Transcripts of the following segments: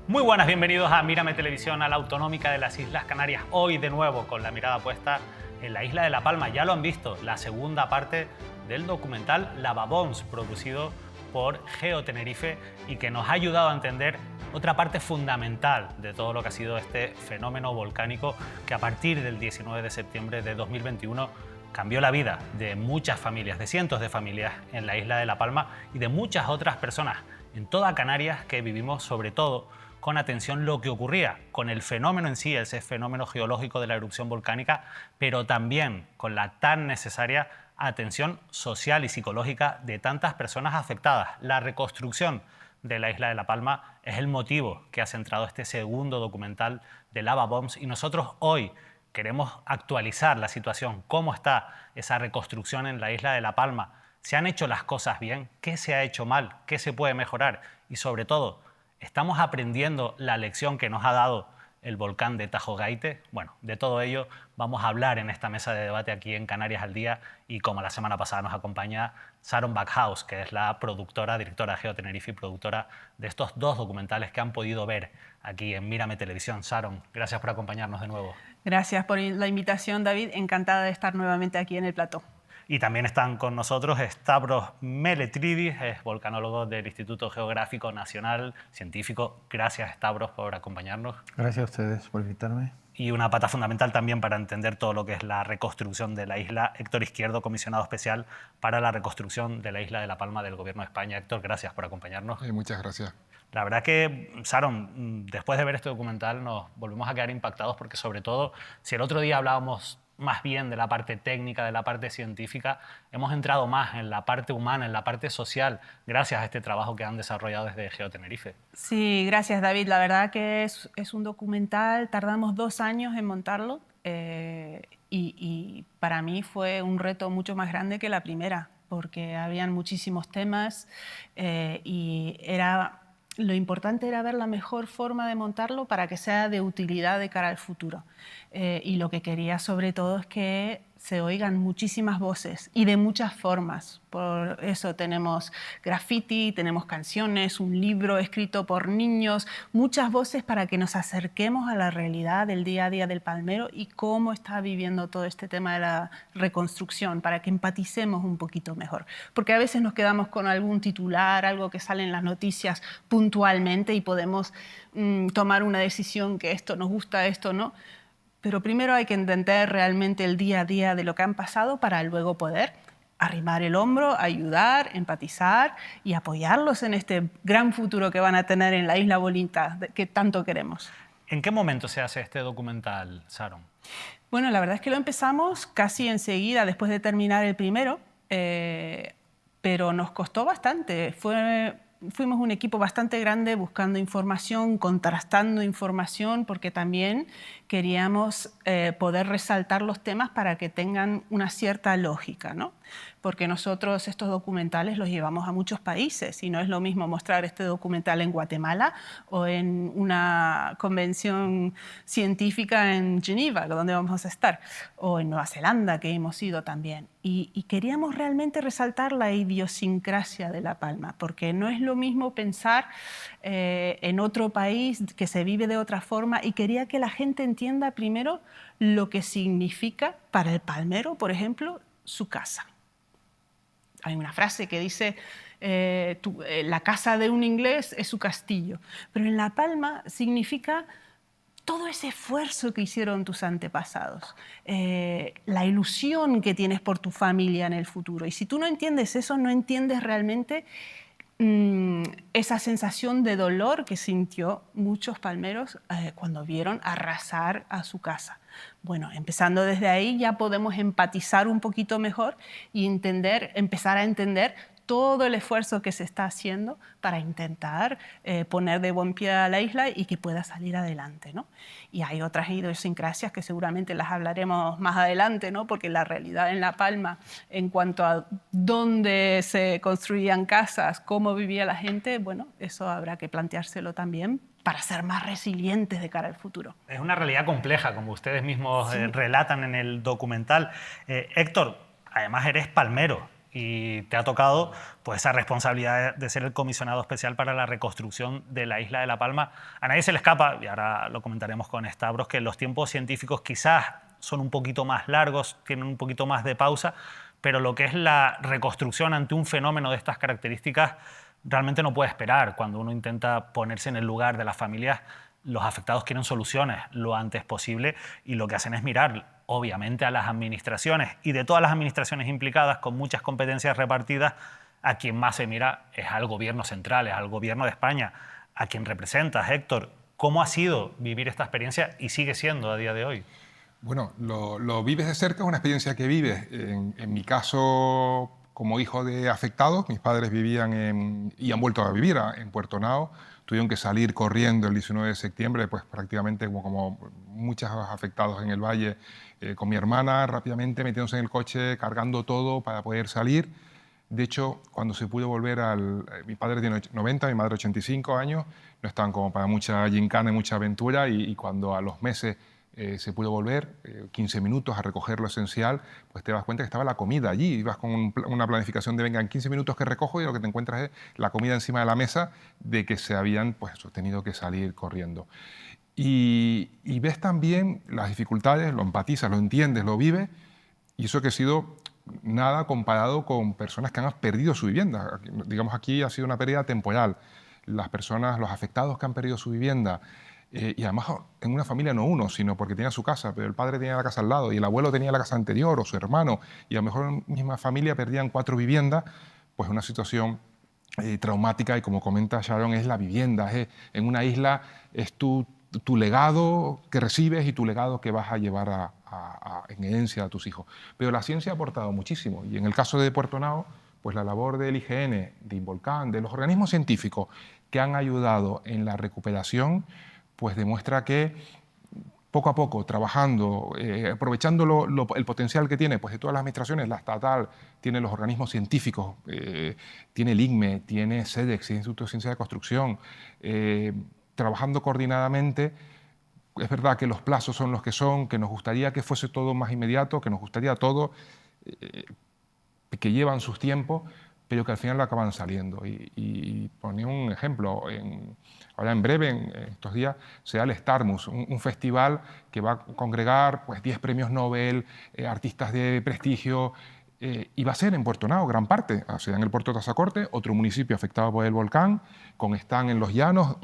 Muy buenas, bienvenidos a Mírame Televisión, a la autonómica de las Islas Canarias. Hoy de nuevo con la mirada puesta en la isla de La Palma. Ya lo han visto, la segunda parte del documental Lavaboms, producido por Geo Tenerife y que nos ha ayudado a entender otra parte fundamental de todo lo que ha sido este fenómeno volcánico que a partir del 19 de septiembre de 2021 cambió la vida de muchas familias, de cientos de familias en la isla de La Palma y de muchas otras personas en toda Canarias que vivimos sobre todo con atención lo que ocurría con el fenómeno en sí, ese fenómeno geológico de la erupción volcánica, pero también con la tan necesaria atención social y psicológica de tantas personas afectadas. La reconstrucción de la isla de La Palma es el motivo que ha centrado este segundo documental de Lavaboms y nosotros hoy queremos actualizar la situación, cómo está esa reconstrucción en la isla de La Palma. ¿Se han hecho las cosas bien? ¿Qué se ha hecho mal? ¿Qué se puede mejorar? Y sobre todo, ¿estamos aprendiendo la lección que nos ha dado el volcán de Tajo Gaite? Bueno, de todo ello vamos a hablar en esta mesa de debate aquí en Canarias al Día y como la semana pasada nos acompaña Sharon Backhaus, que es la productora, directora de Geo Tenerife y productora de estos dos documentales que han podido ver aquí en Mírame Televisión. Sharon, gracias por acompañarnos de nuevo. Gracias por la invitación, David. Encantada de estar nuevamente aquí en el plató. Y también están con nosotros Stavros Meletridis, es volcanólogo del Instituto Geográfico Nacional Científico. Gracias, Stavros, por acompañarnos. Gracias a ustedes por invitarme. Y una pata fundamental también para entender todo lo que es la reconstrucción de la isla, Héctor Izquierdo, comisionado especial para la reconstrucción de la isla de La Palma del Gobierno de España. Héctor, gracias por acompañarnos. Muchas gracias. La verdad que, Sharon, después de ver este documental nos volvemos a quedar impactados porque sobre todo, si el otro día hablábamos más bien de la parte técnica, de la parte científica, hemos entrado más en la parte humana, en la parte social, gracias a este trabajo que han desarrollado desde Geo Tenerife. Sí, gracias, David. La verdad que es un documental, tardamos 2 años en montarlo y para mí fue un reto mucho más grande que la primera, porque habían muchísimos temas y lo importante era ver la mejor forma de montarlo para que sea de utilidad de cara al futuro. Y lo que quería sobre todo es que se oigan muchísimas voces y de muchas formas. Por eso tenemos graffiti, tenemos canciones, un libro escrito por niños, muchas voces para que nos acerquemos a la realidad del día a día del palmero y cómo está viviendo todo este tema de la reconstrucción, para que empaticemos un poquito mejor. Porque a veces nos quedamos con algún titular, algo que sale en las noticias puntualmente y podemos tomar una decisión que esto nos gusta, esto no. Pero primero hay que entender realmente el día a día de lo que han pasado para luego poder arrimar el hombro, ayudar, empatizar y apoyarlos en este gran futuro que van a tener en la isla bonita que tanto queremos. ¿En qué momento se hace este documental, Sharon? Bueno, la verdad es que lo empezamos casi enseguida después de terminar el primero, pero nos costó bastante. Fuimos un equipo bastante grande buscando información, contrastando información, porque también queríamos poder resaltar los temas para que tengan una cierta lógica, ¿no? Porque nosotros estos documentales los llevamos a muchos países y no es lo mismo mostrar este documental en Guatemala o en una convención científica en Geneva, donde vamos a estar, o en Nueva Zelanda, que hemos ido también. Y queríamos realmente resaltar la idiosincrasia de La Palma, porque no es lo mismo pensar en otro país que se vive de otra forma y quería que la gente entienda primero lo que significa para el palmero, por ejemplo, su casa. Hay una frase que dice, la casa de un inglés es su castillo, pero en La Palma significa todo ese esfuerzo que hicieron tus antepasados, la ilusión que tienes por tu familia en el futuro. Y si tú no entiendes eso, no entiendes realmente esa sensación de dolor que sintió muchos palmeros cuando vieron arrasar a su casa. Bueno, empezando desde ahí ya podemos empatizar un poquito mejor y empezar a entender todo el esfuerzo que se está haciendo para intentar poner de buen pie a la isla y que pueda salir adelante, ¿no? Y hay otras idiosincrasias que seguramente las hablaremos más adelante, ¿no? Porque la realidad en La Palma, en cuanto a dónde se construían casas, cómo vivía la gente, bueno, eso habrá que planteárselo también para ser más resilientes de cara al futuro. Es una realidad compleja, como ustedes mismos relatan en el documental. Héctor, además eres palmero y te ha tocado pues, esa responsabilidad de ser el comisionado especial para la reconstrucción de la isla de La Palma. A nadie se le escapa, y ahora lo comentaremos con Stavros, que los tiempos científicos quizás son un poquito más largos, tienen un poquito más de pausa, pero lo que es la reconstrucción ante un fenómeno de estas características realmente no puede esperar. Cuando uno intenta ponerse en el lugar de las familias, los afectados quieren soluciones lo antes posible y lo que hacen es mirar, obviamente, a las administraciones, y de todas las administraciones implicadas, con muchas competencias repartidas, a quien más se mira es al gobierno central, es al gobierno de España, a quien representas, Héctor. ¿Cómo ha sido vivir esta experiencia y sigue siendo a día de hoy? Bueno, lo vives de cerca, es una experiencia que vives. En mi caso, como hijo de afectados, mis padres vivían y han vuelto a vivir en Puerto Nao. Tuvieron que salir corriendo el 19 de septiembre, pues prácticamente como muchos afectados en el valle, con mi hermana rápidamente metiéndose en el coche, cargando todo para poder salir. De hecho, cuando se pudo volver mi padre tiene 90, mi madre 85 años, no estaban como para mucha gincana y mucha aventura, y cuando a los meses se pudo volver, 15 minutos a recoger lo esencial, pues te das cuenta que estaba la comida allí. Ibas con una planificación de venga, en 15 minutos que recojo, y lo que te encuentras es la comida encima de la mesa, de que se habían pues, tenido que salir corriendo. Y ves también las dificultades, lo empatizas, lo entiendes, lo vives, y eso que ha sido nada comparado con personas que han perdido su vivienda. Digamos, aquí ha sido una pérdida temporal. Las personas, los afectados que han perdido su vivienda, y además en una familia no uno, sino porque tenía su casa, pero el padre tenía la casa al lado y el abuelo tenía la casa anterior, o su hermano, y a lo mejor en la misma familia perdían 4 viviendas, pues una situación traumática. Y como comenta Sharon, es la vivienda, en una isla es tu legado que recibes y tu legado que vas a llevar en herencia a tus hijos. Pero la ciencia ha aportado muchísimo, y en el caso de Puerto Nao, pues la labor del IGN, de Involcan, de los organismos científicos que han ayudado en la recuperación, pues demuestra que poco a poco, trabajando, aprovechando el potencial que tiene pues de todas las administraciones, la estatal, tiene los organismos científicos, tiene el INME, tiene SEDEX, el Instituto de Ciencia de Construcción, trabajando coordinadamente. Es verdad que los plazos son los que son, que nos gustaría que fuese todo más inmediato, que nos gustaría todo, que llevan sus tiempos, pero que al final acaban saliendo. Y ponía un ejemplo, ahora en breve, en estos días, se da el Starmus, un festival que va a congregar pues, 10 premios Nobel, artistas de prestigio, y va a ser en Puerto Nao, gran parte. Se da en el puerto de Tazacorte, otro municipio afectado por el volcán, con Están en Los Llanos,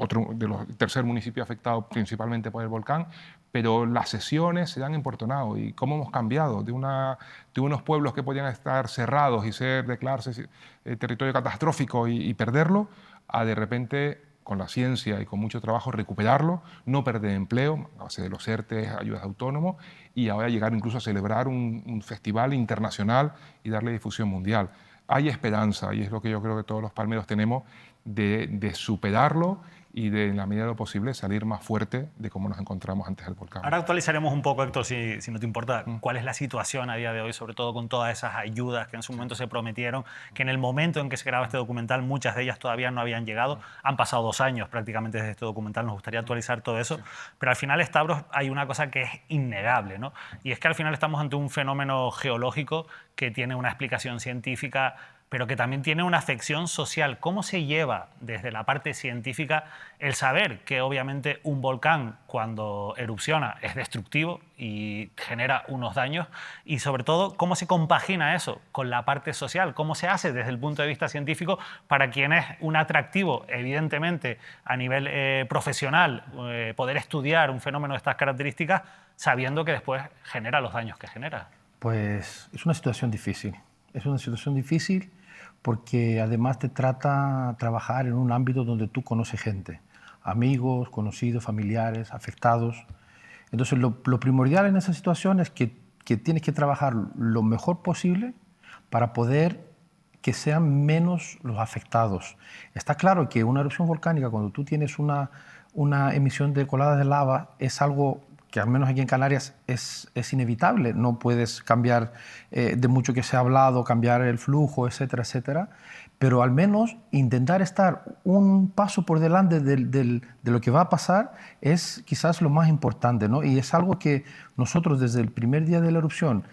tercer municipio afectado principalmente por el volcán, pero las sesiones se dan en Puerto Nao. Y cómo hemos cambiado de unos pueblos que podían estar cerrados y declararse territorio catastrófico y perderlo, a de repente, con la ciencia y con mucho trabajo, recuperarlo, no perder empleo, a base de los ERTE, ayudas de autónomos, y ahora llegar incluso a celebrar un festival internacional y darle difusión mundial. Hay esperanza, y es lo que yo creo que todos los palmeros tenemos, de superarlo y de, en la medida de lo posible, salir más fuerte de cómo nos encontramos antes del volcán. Ahora actualizaremos un poco, Héctor, si no te importa, cuál es la situación a día de hoy, sobre todo con todas esas ayudas que en su momento se prometieron, que en el momento en que se graba este documental, muchas de ellas todavía no habían llegado. Han pasado 2 años prácticamente desde este documental, nos gustaría actualizar todo eso. Sí. Pero al final, Stavros, hay una cosa que es innegable, ¿no? Y es que al final estamos ante un fenómeno geológico que tiene una explicación científica, pero que también tiene una afección social. ¿Cómo se lleva desde la parte científica el saber que obviamente un volcán cuando erupciona es destructivo y genera unos daños? Y sobre todo, ¿cómo se compagina eso con la parte social? ¿Cómo se hace desde el punto de vista científico para quien es un atractivo, evidentemente, a nivel profesional, poder estudiar un fenómeno de estas características sabiendo que después genera los daños que genera? Pues es una situación difícil. Es una situación difícil porque además te trata trabajar en un ámbito donde tú conoces gente, amigos, conocidos, familiares, afectados. Entonces lo primordial en esa situación es que tienes que trabajar lo mejor posible para poder que sean menos los afectados. Está claro que una erupción volcánica, cuando tú tienes una emisión de coladas de lava, es algo que al menos aquí en Canarias es inevitable. No puedes cambiar, de mucho que se ha hablado, cambiar el flujo, etcétera, etcétera, pero al menos intentar estar un paso por delante de lo que va a pasar es quizás lo más importante, ¿no? Y es algo que nosotros desde el primer día de la erupción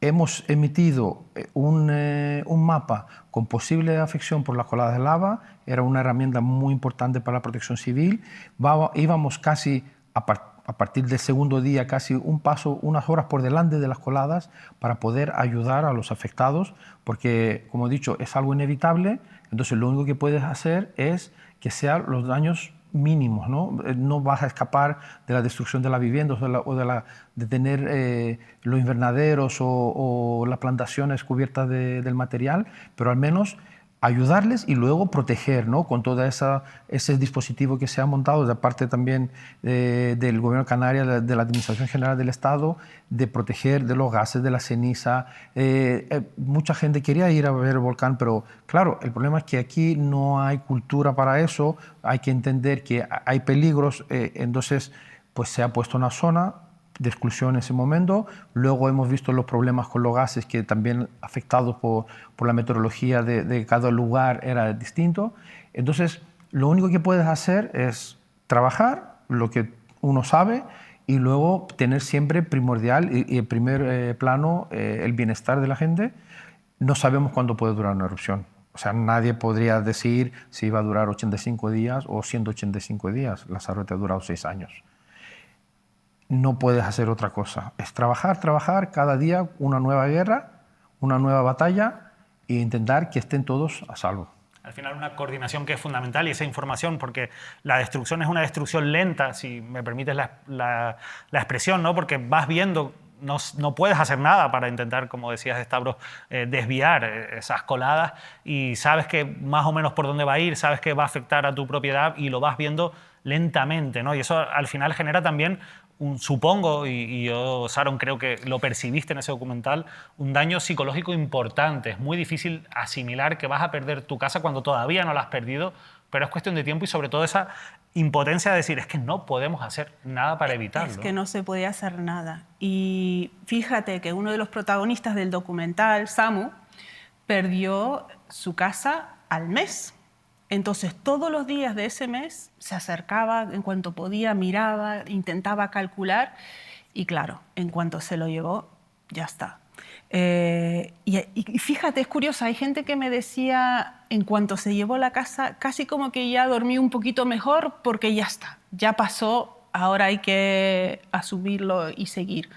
hemos emitido un mapa con posible afección por las coladas de lava. Era una herramienta muy importante para la protección civil. Íbamos casi, a partir del segundo día, casi unas horas por delante de las coladas para poder ayudar a los afectados, porque, como he dicho, es algo inevitable. Entonces, lo único que puedes hacer es que sean los daños mínimos, ¿no? No vas a escapar de la destrucción de las viviendas de tener los invernaderos o las plantaciones cubiertas del material, pero al menos ayudarles y luego proteger, ¿no? Con todo ese dispositivo que se ha montado de parte también del Gobierno de Canarias, de la Administración General del Estado, de proteger de los gases, de la ceniza. Mucha gente quería ir a ver el volcán, pero claro, el problema es que aquí no hay cultura para eso, hay que entender que hay peligros, entonces pues se ha puesto una zona de exclusión en ese momento. Luego hemos visto los problemas con los gases, que también afectados por la meteorología de cada lugar era distinto. Entonces, lo único que puedes hacer es trabajar lo que uno sabe y luego tener siempre primordial y en primer plano el bienestar de la gente. No sabemos cuándo puede durar una erupción. O sea, nadie podría decir si iba a durar 85 días o 185 días. La Sarrieta ha durado 6 años. No puedes hacer otra cosa. Es trabajar, trabajar, cada día una nueva guerra, una nueva batalla e intentar que estén todos a salvo. Al final una coordinación que es fundamental y esa información, porque la destrucción es una destrucción lenta, si me permites la expresión, ¿no? Porque vas viendo, no puedes hacer nada para intentar, como decías, Stavros, desviar esas coladas y sabes que más o menos por dónde va a ir, sabes que va a afectar a tu propiedad y lo vas viendo lentamente, ¿no? Y eso al final genera también supongo, y yo, Sharon, creo que lo percibiste en ese documental, un daño psicológico importante. Es muy difícil asimilar que vas a perder tu casa cuando todavía no la has perdido, pero es cuestión de tiempo y sobre todo esa impotencia de decir, es que no podemos hacer nada para evitarlo. Es que no se podía hacer nada. Y fíjate que uno de los protagonistas del documental, Samu, perdió su casa al mes. Entonces, todos los días de ese mes se acercaba, en cuanto podía, miraba, intentaba calcular y claro, en cuanto se lo llevó, ya está. Y fíjate, es curioso, hay gente que me decía, en cuanto se llevó la casa, casi como que ya dormí un poquito mejor porque ya está, ya pasó, ahora hay que asumirlo y seguir.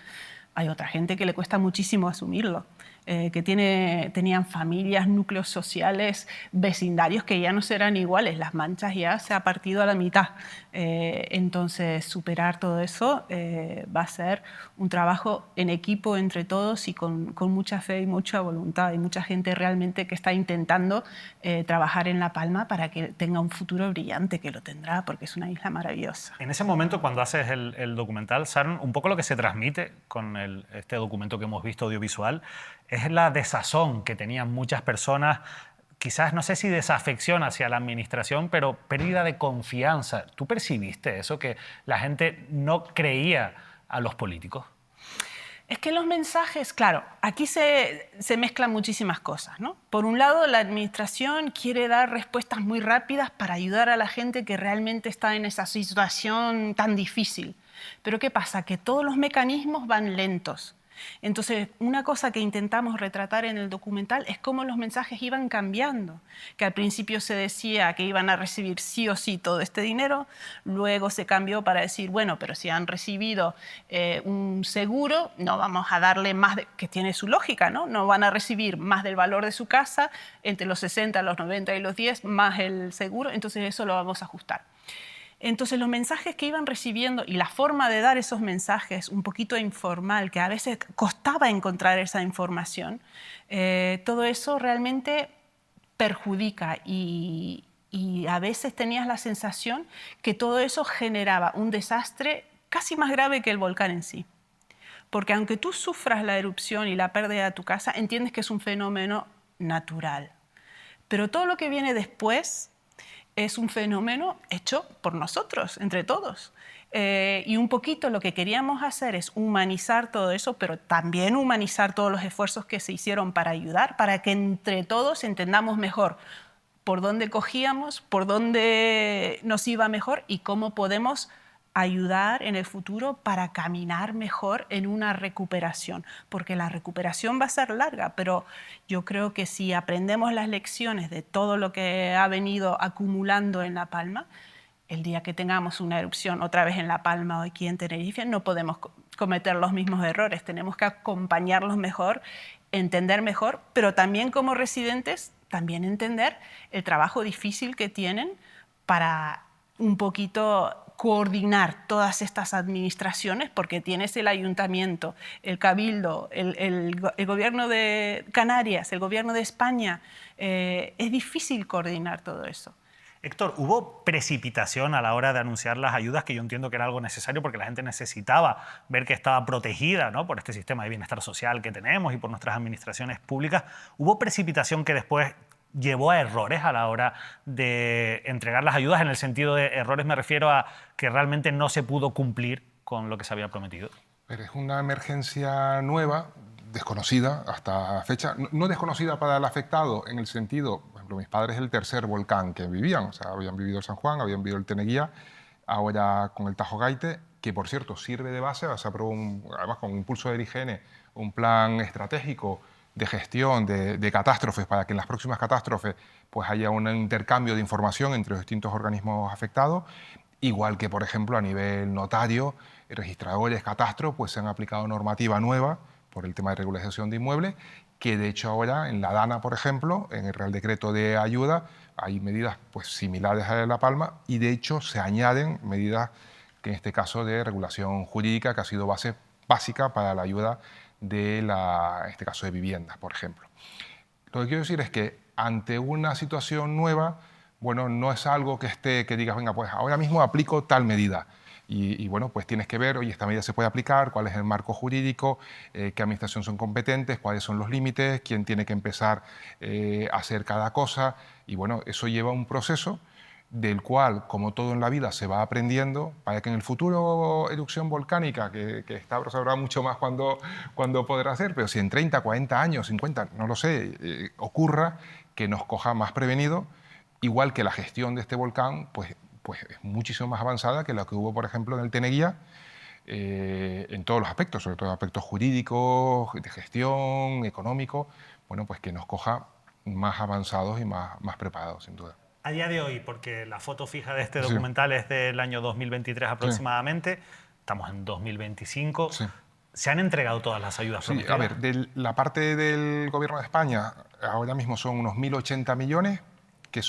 Hay otra gente que le cuesta muchísimo asumirlo. Que tenían familias, núcleos sociales, vecindarios que ya no serán iguales. Las Manchas ya se ha partido a la mitad. Entonces, superar todo eso va a ser un trabajo en equipo entre todos y con mucha fe y mucha voluntad. Hay mucha gente realmente que está intentando trabajar en La Palma para que tenga un futuro brillante, que lo tendrá, porque es una isla maravillosa. En ese momento, cuando haces el documental, Sharon, un poco lo que se transmite con este documento que hemos visto audiovisual es la desazón que tenían muchas personas, quizás no sé si desafección hacia la administración, pero pérdida de confianza. ¿Tú percibiste eso, que la gente no creía a los políticos? Es que los mensajes, claro, aquí se mezclan muchísimas cosas, ¿no? Por un lado, la administración quiere dar respuestas muy rápidas para ayudar a la gente que realmente está en esa situación tan difícil. Pero ¿qué pasa? Que todos los mecanismos van lentos. Entonces, una cosa que intentamos retratar en el documental es cómo los mensajes iban cambiando, que al principio se decía que iban a recibir sí o sí todo este dinero, luego se cambió para decir, bueno, pero si han recibido un seguro, no vamos a darle más, que tiene su lógica, ¿no? No van a recibir más del valor de su casa, entre los 60, los 90 y los 10, más el seguro, entonces eso lo vamos a ajustar. Entonces los mensajes que iban recibiendo y la forma de dar esos mensajes un poquito informal, que a veces costaba encontrar esa información, todo eso realmente perjudica y a veces tenías la sensación que todo eso generaba un desastre casi más grave que el volcán en sí. Porque aunque tú sufras la erupción y la pérdida de tu casa, entiendes que es un fenómeno natural. Pero todo lo que viene después es un fenómeno hecho por nosotros, entre todos. Y un poquito lo que queríamos hacer es humanizar todo eso, pero también humanizar todos los esfuerzos que se hicieron para ayudar, para que entre todos entendamos mejor por dónde cogíamos, por dónde nos iba mejor y cómo podemos ayudar en el futuro para caminar mejor en una recuperación, porque la recuperación va a ser larga, pero yo creo que si aprendemos las lecciones de todo lo que ha venido acumulando en La Palma, el día que tengamos una erupción otra vez en La Palma o aquí en Tenerife, no podemos cometer los mismos errores, tenemos que acompañarlos mejor, entender mejor, pero también como residentes, también entender el trabajo difícil que tienen para un poquito coordinar todas estas administraciones, porque tienes el ayuntamiento, el cabildo, el gobierno de Canarias, el gobierno de España. Es difícil coordinar todo eso. Héctor, ¿hubo precipitación a la hora de anunciar las ayudas, que yo entiendo que era algo necesario porque la gente necesitaba ver que estaba protegida, ¿no?, por este sistema de bienestar social que tenemos y por nuestras administraciones públicas? ¿Hubo precipitación que después llevó a errores a la hora de entregar las ayudas? En el sentido de errores me refiero a que realmente no se pudo cumplir con lo que se había prometido. Pero es una emergencia nueva, desconocida hasta fecha, no desconocida para el afectado en el sentido, por ejemplo, mis padres el tercer volcán que vivían, o sea, habían vivido el San Juan, habían vivido el Teneguía, ahora con el Tajo Gaite, que por cierto sirve de base, se aprobó además con impulso del IGN, un plan estratégico de gestión de catástrofes para que en las próximas catástrofes pues haya un intercambio de información entre los distintos organismos afectados, igual que por ejemplo a nivel notario, registradores, catastro, pues se han aplicado normativa nueva por el tema de regularización de inmuebles, que de hecho ahora en la DANA, por ejemplo, en el Real Decreto de Ayuda, hay medidas pues similares a La Palma y de hecho se añaden medidas que en este caso de regulación jurídica, que ha sido base básica para la ayuda de en este caso de viviendas, por ejemplo. Lo que quiero decir es que ante una situación nueva, bueno, no es algo que digas, venga, pues ahora mismo aplico tal medida. Y bueno, pues tienes que ver, oye, esta medida se puede aplicar, cuál es el marco jurídico, qué administración son competentes, cuáles son los límites, quién tiene que empezar a hacer cada cosa. Y bueno, eso lleva un proceso del cual, como todo en la vida, se va aprendiendo para que en el futuro erupción volcánica, que Stavros sabrá mucho más cuando podrá hacer, pero si en 30, 40 años, 50, no lo sé, ocurra que nos coja más prevenido, igual que la gestión de este volcán, pues es muchísimo más avanzada que la que hubo, por ejemplo, en el Teneguía, en todos los aspectos, sobre todo aspectos jurídicos, de gestión, económico, bueno, pues que nos coja más avanzados y más preparados, sin duda. A día de hoy, porque la foto fija de este documental es del año 2023 aproximadamente, estamos en 2025, ¿se han entregado todas las ayudas prometidas? A ver, de la parte del Gobierno de España, ahora mismo son unos 1.080 millones que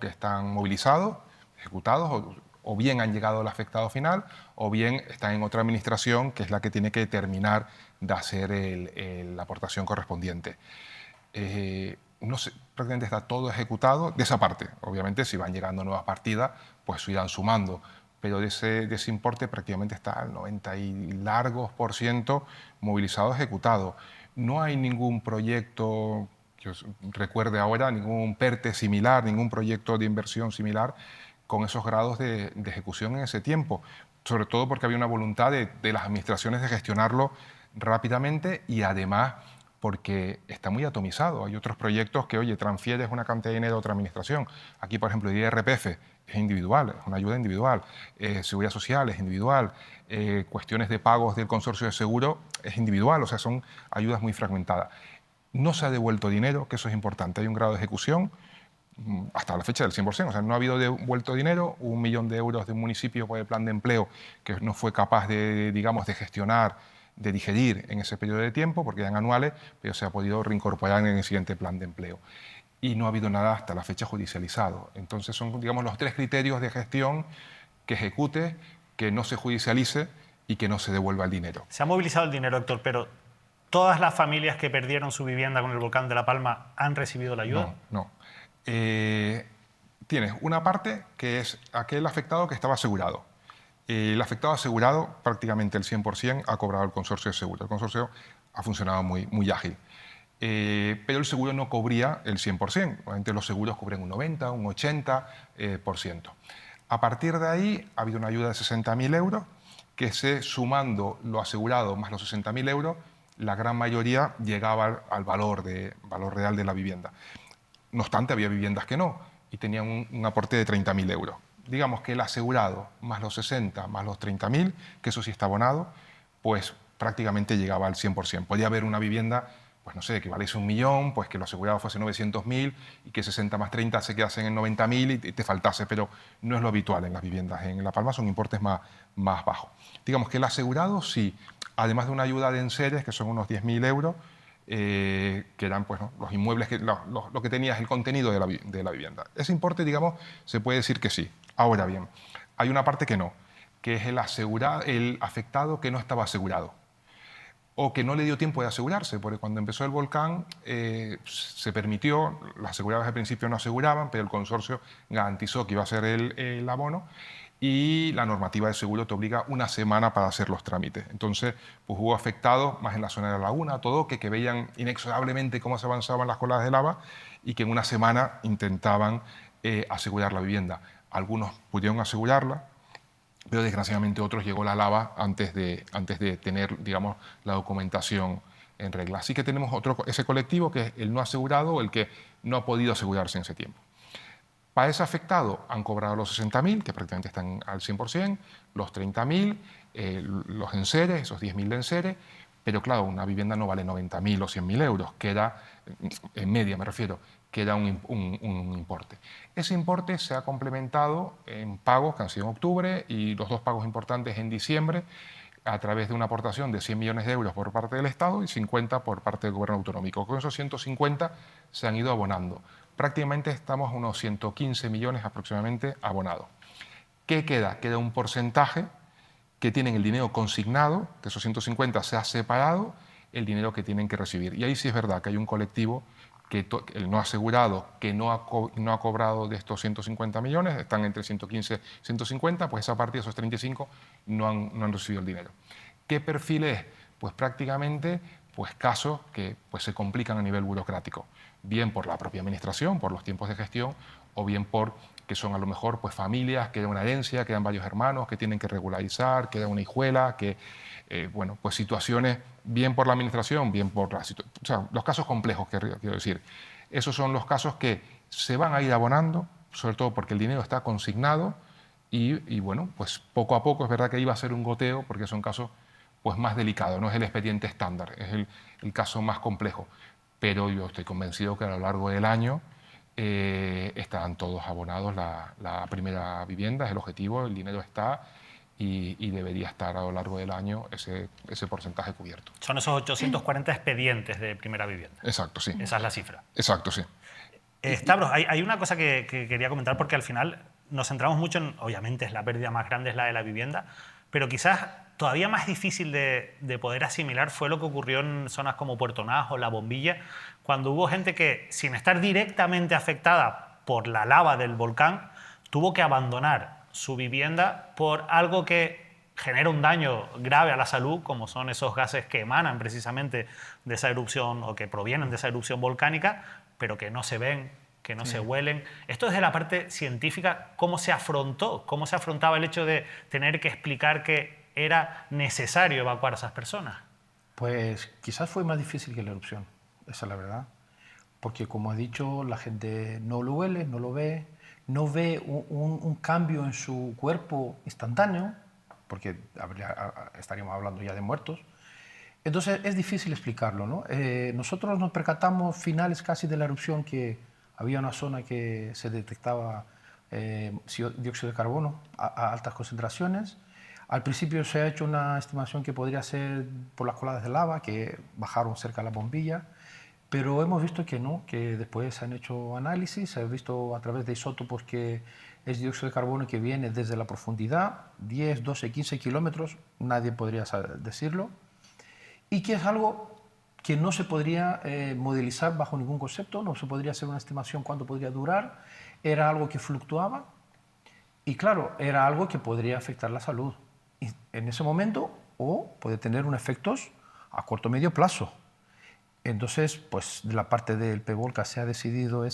están movilizados, ejecutados, o bien han llegado al afectado final, o bien están en otra administración, que es la que tiene que terminar de hacer la aportación correspondiente. No sé, prácticamente está todo ejecutado de esa parte. Obviamente, si van llegando nuevas partidas, pues se irán sumando, pero de ese importe prácticamente está el 90 y largos % movilizado, ejecutado. No hay ningún proyecto que os recuerde ahora, ningún PERTE similar, ningún proyecto de inversión similar con esos grados de ejecución en ese tiempo, sobre todo porque había una voluntad de las administraciones de gestionarlo rápidamente y además porque está muy atomizado. Hay otros proyectos que, oye, transfieres una cantidad de dinero a otra administración. Aquí, por ejemplo, el IRPF es individual, es una ayuda individual. Seguridad social es individual. Cuestiones de pagos del consorcio de seguro es individual. O sea, son ayudas muy fragmentadas. No se ha devuelto dinero, que eso es importante. Hay un grado de ejecución hasta la fecha del 100%. O sea, no ha habido devuelto dinero. 1 millón de euros de un municipio por el plan de empleo que no fue capaz de, digamos, de gestionar, de digerir en ese periodo de tiempo, porque eran anuales, pero se ha podido reincorporar en el siguiente plan de empleo. Y no ha habido nada hasta la fecha judicializado. Entonces son, digamos, los 3 criterios de gestión: que ejecute, que no se judicialice y que no se devuelva el dinero. Se ha movilizado el dinero, Héctor, pero ¿todas las familias que perdieron su vivienda con el volcán de La Palma han recibido la ayuda? No. Tienes una parte que es aquel afectado que estaba asegurado. El afectado asegurado, prácticamente el 100%, ha cobrado el consorcio de seguro. El consorcio ha funcionado muy ágil. Pero el seguro no cubría el 100%. Normalmente los seguros cubren un 90%, un 80%. A partir de ahí ha habido una ayuda de 60.000 euros que, sumando lo asegurado más los 60.000 euros, la gran mayoría llegaba al valor real de la vivienda. No obstante, había viviendas que no y tenían un aporte de 30.000 euros. digamos que el asegurado más los 60 más los 30.000, que eso sí está abonado, pues prácticamente llegaba al 100%. Podía haber una vivienda, pues no sé, que valiese 1 millón, pues que lo asegurado fuese 900.000 y que 60 más 30 se quedasen en 90.000 y te faltase, pero no es lo habitual en las viviendas. En La Palma son importes más bajos. Digamos que el asegurado sí, además de una ayuda de enseres, que son unos 10.000 euros, que eran pues, ¿no?, los inmuebles, lo que tenías, el contenido de la vivienda. Ese importe, digamos, se puede decir que sí. Ahora bien, hay una parte que no, que es el afectado que no estaba asegurado o que no le dio tiempo de asegurarse, porque cuando empezó el volcán se permitió, las aseguradoras al principio no aseguraban, pero el consorcio garantizó que iba a ser el abono, y la normativa de seguro te obliga una semana para hacer los trámites. Entonces, pues hubo afectados más en la zona de la laguna, Todoque, que veían inexorablemente cómo se avanzaban las colas de lava y que en una semana intentaban asegurar la vivienda. Algunos pudieron asegurarla, pero desgraciadamente otros llegó la lava antes de tener, digamos, la documentación en regla. Así que tenemos ese colectivo que es el no asegurado o el que no ha podido asegurarse en ese tiempo. Para ese afectado han cobrado los 60.000, que prácticamente están al 100%, los 30.000, los enseres, esos 10.000 de enseres, pero claro, una vivienda no vale 90.000 o 100.000 euros, queda, en media me refiero, queda un importe. Ese importe se ha complementado en pagos que han sido en octubre y los 2 pagos importantes en diciembre, a través de una aportación de 100 millones de euros por parte del Estado y 50 por parte del Gobierno autonómico. Con esos 150 se han ido abonando. Prácticamente estamos a unos 115 millones aproximadamente abonados. ¿Qué queda? Queda un porcentaje que tienen el dinero consignado, de esos 150 se ha separado el dinero que tienen que recibir. Y ahí sí es verdad que hay un colectivo, que el no asegurado, que no ha cobrado de estos 150 millones, están entre 115 y 150, pues esa parte de esos 35 no han recibido el dinero. ¿Qué perfil es? Pues prácticamente pues casos que pues, se complican a nivel burocrático, bien por la propia administración, por los tiempos de gestión, o bien por que son a lo mejor pues, familias, que da una herencia, que dan varios hermanos, que tienen que regularizar, que da una hijuela, que, bueno, pues situaciones, bien por la administración, bien por la situación, o sea, los casos complejos, quiero decir. Esos son los casos que se van a ir abonando, sobre todo porque el dinero está consignado y bueno, pues poco a poco es verdad que iba a ser un goteo porque son casos pues más delicados, no es el expediente estándar, es el caso más complejo. Pero yo estoy convencido que a lo largo del año estarán todos abonados la primera vivienda, es el objetivo, el dinero está y debería estar a lo largo del año ese porcentaje cubierto. Son esos 840 expedientes de primera vivienda. Exacto, sí. Esa es la cifra. Exacto, sí. Stavros, hay una cosa que quería comentar porque al final nos centramos mucho en, obviamente es la pérdida más grande es la de la vivienda, pero quizás todavía más difícil de poder asimilar fue lo que ocurrió en zonas como Puerto Najo, La Bombilla, cuando hubo gente que, sin estar directamente afectada por la lava del volcán, tuvo que abandonar su vivienda por algo que genera un daño grave a la salud, como son esos gases que emanan precisamente de esa erupción o que provienen de esa erupción volcánica, pero que no se ven, que no se huelen. Esto desde la parte científica, ¿cómo se afrontó? ¿Cómo se afrontaba el hecho de tener que explicar que era necesario evacuar a esas personas? Pues quizás fue más difícil que la erupción, esa es la verdad. Porque como he dicho, la gente no lo huele, no lo ve, no ve un cambio en su cuerpo instantáneo, porque estaríamos hablando ya de muertos. Entonces es difícil explicarlo, ¿no? Nosotros nos percatamos finales casi de la erupción que había una zona que se detectaba dióxido de carbono a altas concentraciones. Al principio se ha hecho una estimación que podría ser por las coladas de lava que bajaron cerca de La Bombilla, pero hemos visto que no, que después se han hecho análisis, se ha visto a través de isótopos que es dióxido de carbono que viene desde la profundidad, 10, 12, 15 kilómetros, nadie podría decirlo, y que es algo que no se podría modelizar bajo ningún concepto, no se podría hacer una estimación cuánto podría durar, era algo que fluctuaba y claro, era algo que podría afectar la salud en ese momento o puede tener unos efectos a corto o medio plazo. Entonces, pues de la parte del PEVOLCA se ha decidido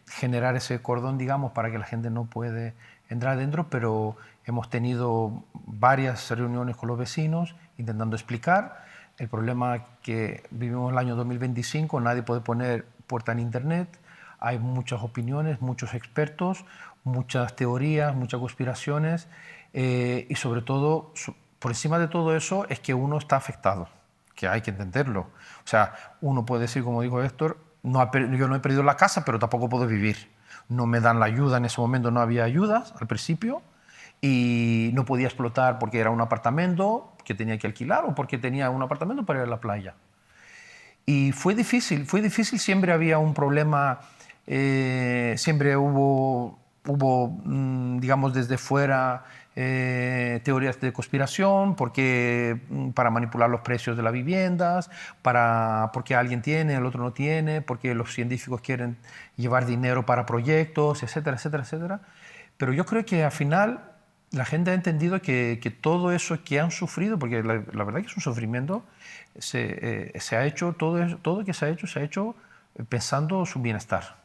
generar ese cordón, digamos, para que la gente no puede entrar adentro, pero hemos tenido varias reuniones con los vecinos intentando explicar el problema que vivimos en el año 2025, nadie puede poner puerta en Internet, hay muchas opiniones, muchos expertos, muchas teorías, muchas conspiraciones y sobre todo, por encima de todo eso, es que uno está afectado, que hay que entenderlo. O sea, uno puede decir, como dijo Héctor, yo no he perdido la casa, pero tampoco puedo vivir. No me dan la ayuda, en ese momento no había ayudas al principio y no podía explotar porque era un apartamento que tenía que alquilar o porque tenía un apartamento para ir a la playa. Y fue difícil, siempre había un problema, siempre hubo digamos, desde fuera teorías de conspiración, para manipular los precios de las viviendas, porque alguien tiene, el otro no tiene, porque los científicos quieren llevar dinero para proyectos, etcétera, etcétera, etcétera. Pero yo creo que al final la gente ha entendido que todo eso que han sufrido, porque la verdad que es un sufrimiento, se ha hecho, todo lo que se ha hecho pensando su bienestar.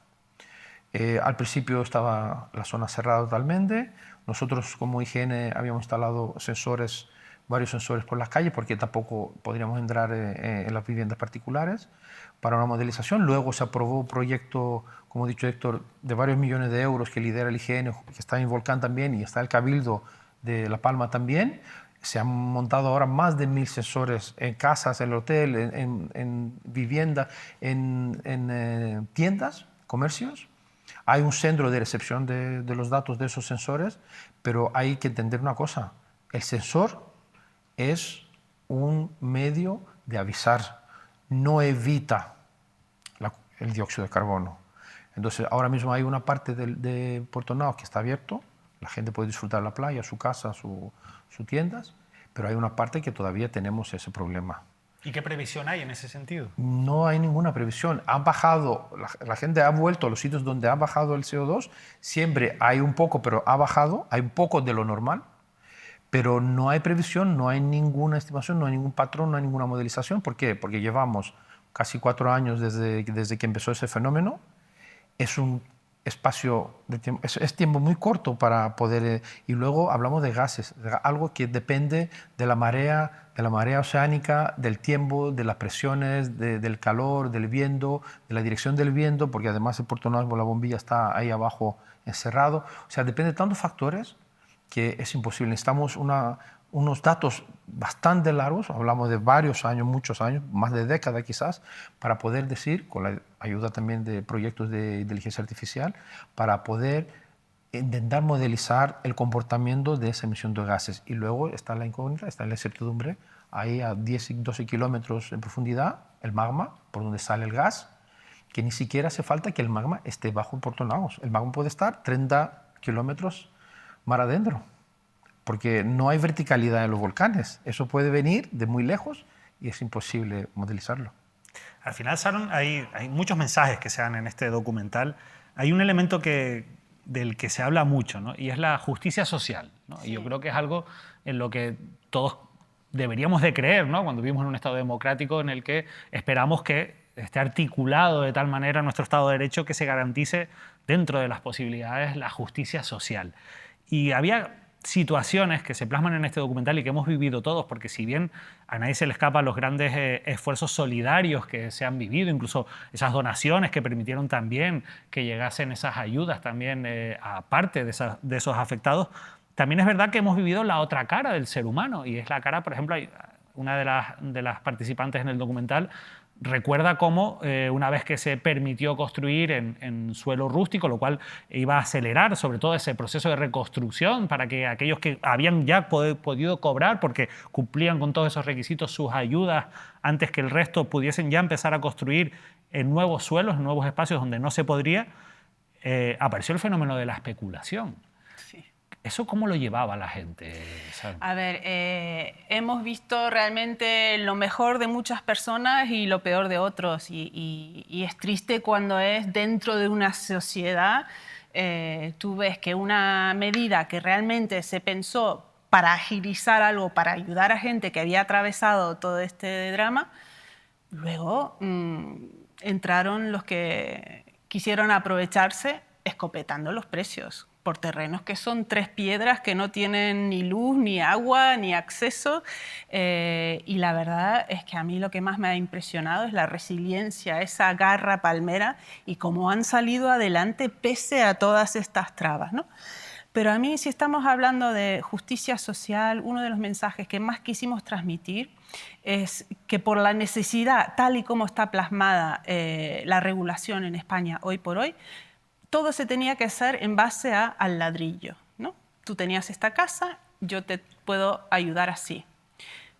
Al principio estaba la zona cerrada totalmente. Nosotros como IGN habíamos instalado varios sensores por las calles porque tampoco podríamos entrar en las viviendas particulares para una modelización. Luego se aprobó un proyecto, como ha dicho Héctor, de varios millones de euros que lidera el IGN, que está en Volcán también y está el Cabildo de La Palma también. Se han montado ahora más de 1000 sensores en casas, en el hotel, en vivienda, en tiendas, comercios. Hay un centro de recepción de los datos de esos sensores, pero hay que entender una cosa. El sensor es un medio de avisar, no evita el dióxido de carbono. Entonces, ahora mismo hay una parte de Puerto Naos que está abierto, la gente puede disfrutar de la playa, su casa, sus tiendas, pero hay una parte que todavía tenemos ese problema. ¿Y qué previsión hay en ese sentido? No hay ninguna previsión. Han bajado, la gente ha vuelto a los sitios donde ha bajado el CO2. Siempre hay un poco, pero ha bajado, hay un poco de lo normal, pero no hay previsión, no hay ninguna estimación, no hay ningún patrón, no hay ninguna modelización. ¿Por qué? Porque llevamos casi 4 años desde que empezó ese fenómeno. Es un espacio de tiempo, es tiempo muy corto para poder... y luego hablamos de gases, algo que depende de la marea oceánica, del tiempo, de las presiones, del calor, del viento, de la dirección del viento, porque además el Puerto Naos, la bombilla está ahí abajo encerrado. O sea, depende de tantos factores que es imposible. Necesitamos unos datos bastante largos, hablamos de varios años, muchos años, más de décadas quizás, para poder decir, con la ayuda también de proyectos de inteligencia artificial, para poder intentar modelizar el comportamiento de esa emisión de gases. Y luego está la incógnita, está la incertidumbre, ahí a 10 12 kilómetros en profundidad, el magma, por donde sale el gas, que ni siquiera hace falta que el magma esté bajo el Puerto Naos. El magma puede estar 30 kilómetros mar adentro, porque no hay verticalidad en los volcanes. Eso puede venir de muy lejos y es imposible modelizarlo. Al final, Sharon, hay muchos mensajes que se dan en este documental. Hay un elemento del que se habla mucho, ¿no? Y es la justicia social, ¿no? Sí. Y yo creo que es algo en lo que todos deberíamos de creer, ¿no? Cuando vivimos en un Estado democrático en el que esperamos que esté articulado de tal manera nuestro Estado de Derecho que se garantice dentro de las posibilidades la justicia social. Y había situaciones que se plasman en este documental y que hemos vivido todos, porque si bien a nadie se le escapan los grandes esfuerzos solidarios que se han vivido, incluso esas donaciones que permitieron también que llegasen esas ayudas también a parte de esos afectados, también es verdad que hemos vivido la otra cara del ser humano, y es la cara, por ejemplo, una de las participantes en el documental recuerda cómo una vez que se permitió construir en suelo rústico, lo cual iba a acelerar sobre todo ese proceso de reconstrucción para que aquellos que habían ya podido cobrar porque cumplían con todos esos requisitos sus ayudas antes que el resto pudiesen ya empezar a construir en nuevos suelos, en nuevos espacios donde no se podría, apareció el fenómeno de la especulación. ¿Eso cómo lo llevaba la gente? ¿Sabes? A ver, hemos visto realmente lo mejor de muchas personas y lo peor de otros. Y es triste cuando es dentro de una sociedad, tú ves que una medida que realmente se pensó para agilizar algo, para ayudar a gente que había atravesado todo este drama, luego entraron los que quisieron aprovecharse escopetando los precios. por terrenos que son 3 piedras que no tienen ni luz, ni agua, ni acceso. Y la verdad es que a mí lo que más me ha impresionado es la resiliencia, esa garra palmera y cómo han salido adelante pese a todas estas trabas, ¿no? Pero a mí, si estamos hablando de justicia social, uno de los mensajes que más quisimos transmitir es que por la necesidad, tal y como está plasmada la regulación en España hoy por hoy, todo se tenía que hacer en base al ladrillo, ¿no? Tú tenías esta casa, yo te puedo ayudar así.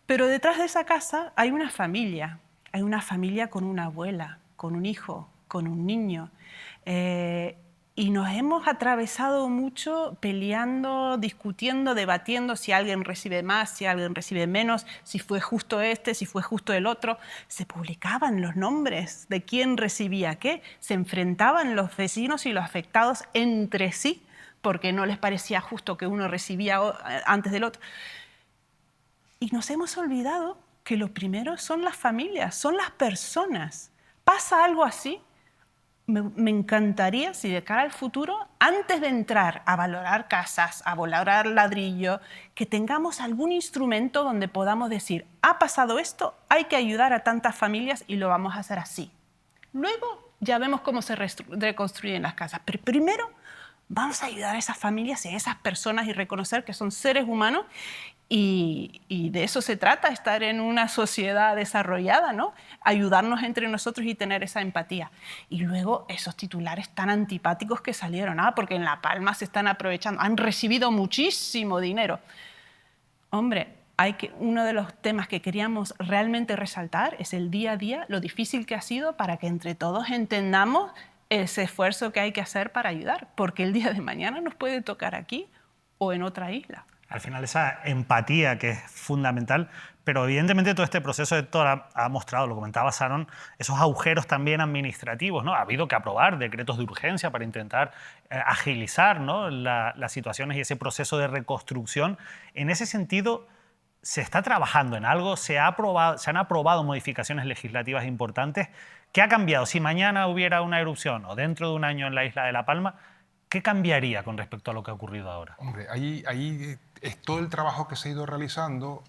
Pero detrás de esa casa hay una familia con una abuela, con un hijo, con un niño. Y nos hemos atravesado mucho peleando, discutiendo, debatiendo si alguien recibe más, si alguien recibe menos, si fue justo este, si fue justo el otro. Se publicaban los nombres de quién recibía qué. Se enfrentaban los vecinos y los afectados entre sí porque no les parecía justo que uno recibía antes del otro. Y nos hemos olvidado que lo primero son las familias, son las personas. Pasa algo así. Me encantaría si de cara al futuro, antes de entrar a valorar casas, a valorar ladrillo, que tengamos algún instrumento donde podamos decir, ha pasado esto, hay que ayudar a tantas familias y lo vamos a hacer así. Luego ya vemos cómo se reconstruyen las casas, pero primero vamos a ayudar a esas familias y a esas personas y reconocer que son seres humanos. Y de eso se trata, estar en una sociedad desarrollada, ¿no? Ayudarnos entre nosotros y tener esa empatía. Y luego esos titulares tan antipáticos que salieron, porque en La Palma se están aprovechando, han recibido muchísimo dinero. Hombre, uno de los temas que queríamos realmente resaltar es el día a día, lo difícil que ha sido para que entre todos entendamos ese esfuerzo que hay que hacer para ayudar, porque el día de mañana nos puede tocar aquí o en otra isla. Al final esa empatía que es fundamental, pero evidentemente todo este proceso de Tora ha mostrado, lo comentaba Sharon, esos agujeros también administrativos, ¿no? Ha habido que aprobar decretos de urgencia para intentar agilizar, ¿no? las situaciones y ese proceso de reconstrucción. En ese sentido, ¿se está trabajando en algo? ¿Se han aprobado modificaciones legislativas importantes? ¿Qué ha cambiado? Si mañana hubiera una erupción o dentro de un año en la isla de La Palma, ¿qué cambiaría con respecto a lo que ha ocurrido ahora? Hombre, ahí es todo el trabajo que se ha ido realizando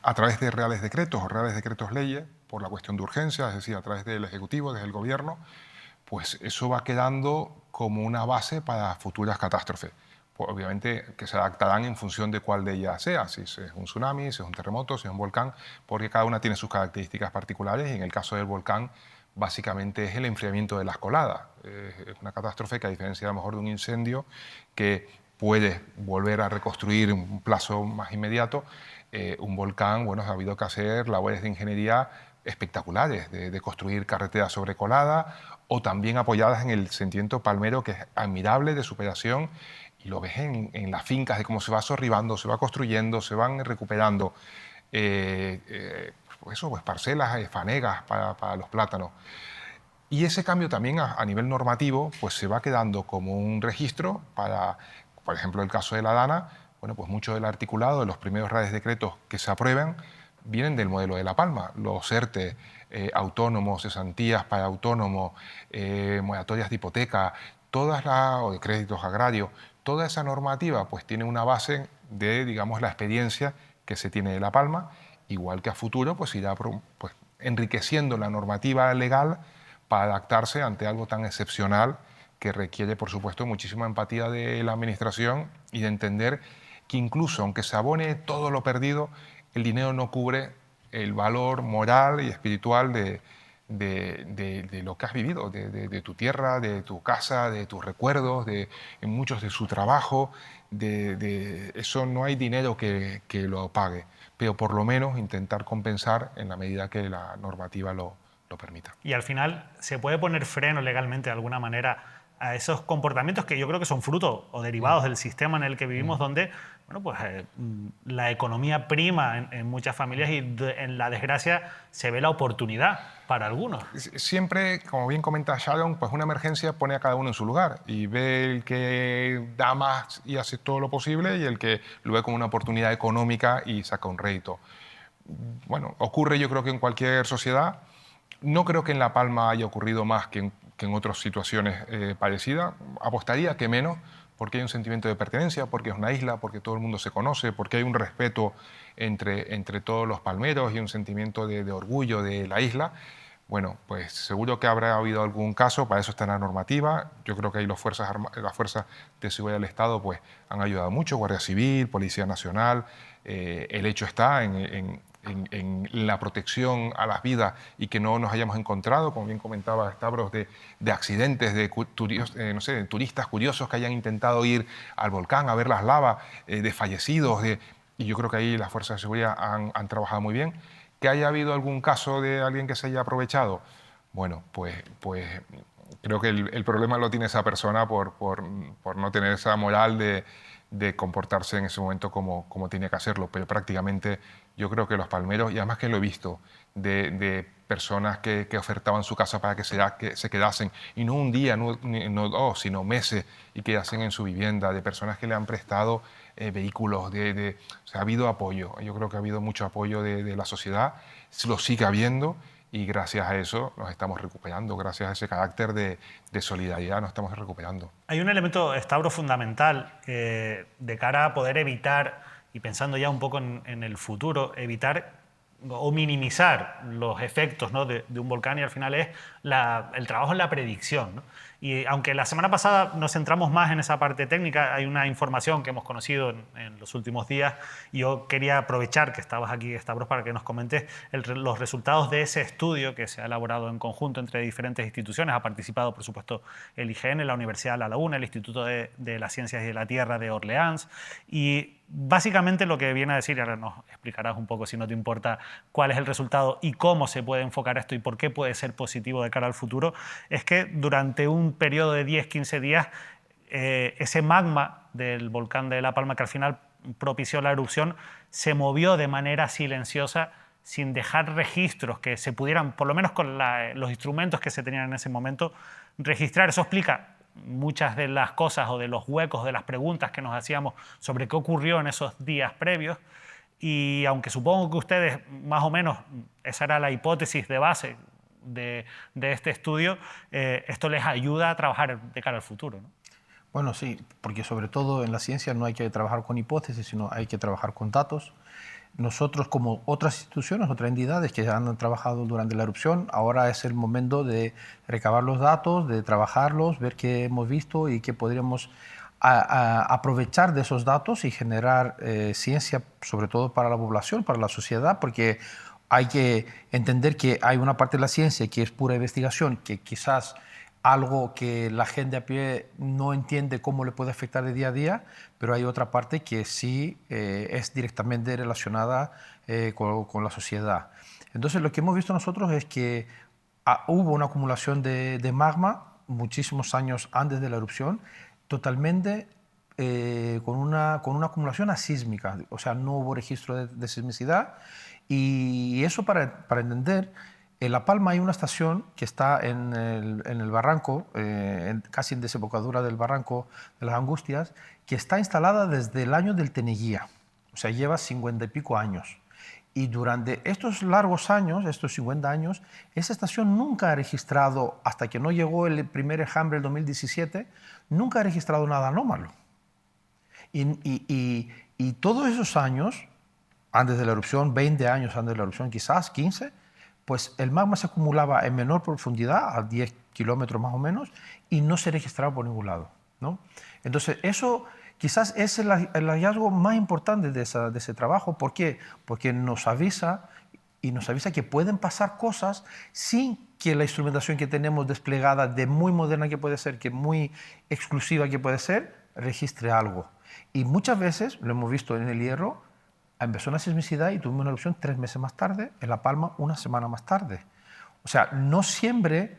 a través de reales decretos o reales decretos leyes, por la cuestión de urgencia, es decir, a través del Ejecutivo, desde el Gobierno, pues eso va quedando como una base para futuras catástrofes. Pues obviamente que se adaptarán en función de cuál de ellas sea, si es un tsunami, si es un terremoto, si es un volcán, porque cada una tiene sus características particulares y en el caso del volcán básicamente es el enfriamiento de las coladas. Es una catástrofe que, a diferencia a lo mejor de un incendio, que puede volver a reconstruir en un plazo más inmediato, un volcán, bueno, ha habido que hacer labores de ingeniería espectaculares, de construir carreteras sobre colada o también apoyadas en el sentimiento palmero, que es admirable, de superación, y lo ves en las fincas de cómo se va sorribando, se va construyendo, se van recuperando pues parcelas, fanegas para los plátanos. Y ese cambio también a nivel normativo pues se va quedando como un registro para, por ejemplo, el caso de la Dana. Bueno, pues mucho del articulado de los primeros reales decretos que se aprueban vienen del modelo de La Palma. Los ERTE autónomos, cesantías para autónomos, moratorias de hipoteca, o de créditos agrarios, toda esa normativa pues tiene una base de, digamos, la experiencia que se tiene de La Palma, igual que a futuro pues irá pues, enriqueciendo la normativa legal para adaptarse ante algo tan excepcional que requiere, por supuesto, muchísima empatía de la Administración y de entender que incluso aunque se abone todo lo perdido, el dinero no cubre el valor moral y espiritual de lo que has vivido, de tu tierra, de tu casa, de tus recuerdos, en muchos de su trabajo. Eso no hay dinero que lo pague, pero por lo menos intentar compensar en la medida que la normativa lo permita. Y al final, ¿se puede poner freno legalmente de alguna manera a esos comportamientos que yo creo que son fruto o derivados del sistema en el que vivimos, donde bueno, pues, la economía prima en muchas familias y en la desgracia se ve la oportunidad para algunos? Siempre, como bien comenta Sharon, pues una emergencia pone a cada uno en su lugar y ve el que da más y hace todo lo posible y el que lo ve como una oportunidad económica y saca un rédito. Bueno, ocurre yo creo que en cualquier sociedad. No creo que en La Palma haya ocurrido más que en otras situaciones parecidas. Apostaría que menos, porque hay un sentimiento de pertenencia, porque es una isla, porque todo el mundo se conoce, porque hay un respeto entre todos los palmeros y un sentimiento de orgullo de la isla. Bueno, pues seguro que habrá habido algún caso, para eso está la normativa. Yo creo que ahí las fuerzas de seguridad del Estado pues, han ayudado mucho, Guardia Civil, Policía Nacional. El hecho está en la protección a las vidas y que no nos hayamos encontrado, como bien comentaba Stavros, de accidentes, de turistas curiosos que hayan intentado ir al volcán a ver las lavas, de fallecidos. Y yo creo que ahí las fuerzas de seguridad han trabajado muy bien. ¿Que haya habido algún caso de alguien que se haya aprovechado? Bueno, pues creo que el problema lo tiene esa persona por no tener esa moral de comportarse en ese momento como tiene que hacerlo. Pero prácticamente yo creo que los palmeros, y además que lo he visto, de personas que ofertaban su casa para que se quedasen, y no un día, no dos, sino meses, y quedasen en su vivienda, de personas que le han prestado vehículos, o sea, ha habido apoyo. Yo creo que ha habido mucho apoyo de la sociedad, lo sigue habiendo, y gracias a eso nos estamos recuperando, gracias a ese carácter de solidaridad nos estamos recuperando. Hay un elemento, Stavros, fundamental de cara a poder evitar, y pensando ya un poco en el futuro, evitar o minimizar los efectos, ¿no?, de un volcán, y al final es el trabajo en la predicción, ¿no? Y aunque la semana pasada nos centramos más en esa parte técnica, hay una información que hemos conocido en los últimos días, y yo quería aprovechar que estabas aquí, Stavros, para que nos comentes los resultados de ese estudio que se ha elaborado en conjunto entre diferentes instituciones. Ha participado, por supuesto, el IGN, la Universidad de La Laguna, el Instituto de las Ciencias y de la Tierra de Orleans, y básicamente lo que viene a decir, ahora nos explicarás un poco, si no te importa, cuál es el resultado y cómo se puede enfocar esto y por qué puede ser positivo de cara al futuro, es que durante un periodo de 10-15 días ese magma del volcán de La Palma, que al final propició la erupción, se movió de manera silenciosa, sin dejar registros que se pudieran, por lo menos con los instrumentos que se tenían en ese momento, registrar. Eso explica muchas de las cosas o de los huecos de las preguntas que nos hacíamos sobre qué ocurrió en esos días previos. Y aunque supongo que ustedes, más o menos, esa era la hipótesis de base de este estudio, esto les ayuda a trabajar de cara al futuro, ¿no? Bueno, sí, porque sobre todo en la ciencia no hay que trabajar con hipótesis, sino hay que trabajar con datos. Nosotros, como otras instituciones, otras entidades que han trabajado durante la erupción, ahora es el momento de recabar los datos, de trabajarlos, ver qué hemos visto y qué podríamos aprovechar de esos datos y generar ciencia, sobre todo para la población, para la sociedad, porque hay que entender que hay una parte de la ciencia que es pura investigación, que quizás algo que la gente a pie no entiende cómo le puede afectar de día a día, pero hay otra parte que sí es directamente relacionada con la sociedad. Entonces, lo que hemos visto nosotros es que hubo una acumulación de magma muchísimos años antes de la erupción, totalmente con una acumulación asísmica, o sea, no hubo registro de sismicidad, y eso para entender. En La Palma hay una estación que está en el barranco, casi en desembocadura del barranco de las Angustias, que está instalada desde el año del Teneguía, o sea, lleva 50 y pico años. Y durante estos largos años, estos 50 años, esa estación nunca ha registrado, hasta que no llegó el primer enjambre del 2017, nunca ha registrado nada anómalo. Y todos esos años, antes de la erupción, 20 años antes de la erupción, quizás 15, pues el magma se acumulaba en menor profundidad, a 10 kilómetros más o menos, y no se registraba por ningún lado, ¿no? Entonces, eso quizás es el hallazgo más importante de ese trabajo. ¿Por qué? Porque nos avisa que pueden pasar cosas sin que la instrumentación que tenemos desplegada, de muy moderna que puede ser, que muy exclusiva que puede ser, registre algo. Y muchas veces, lo hemos visto en el Hierro, empezó una sismicidad y tuvimos una erupción 3 meses más tarde, en La Palma una semana más tarde. O sea, no siempre,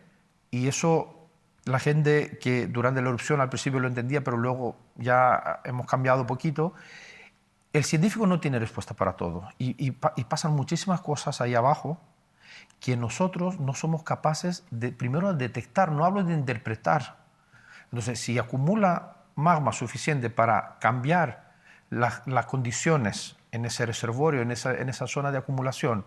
y eso la gente que durante la erupción al principio lo entendía, pero luego ya hemos cambiado un poquito, el científico no tiene respuesta para todo. Y pasan muchísimas cosas ahí abajo que nosotros no somos capaces de, primero, detectar, no hablo de interpretar. Entonces, si acumula magma suficiente para cambiar las condiciones en ese reservorio, en esa zona de acumulación,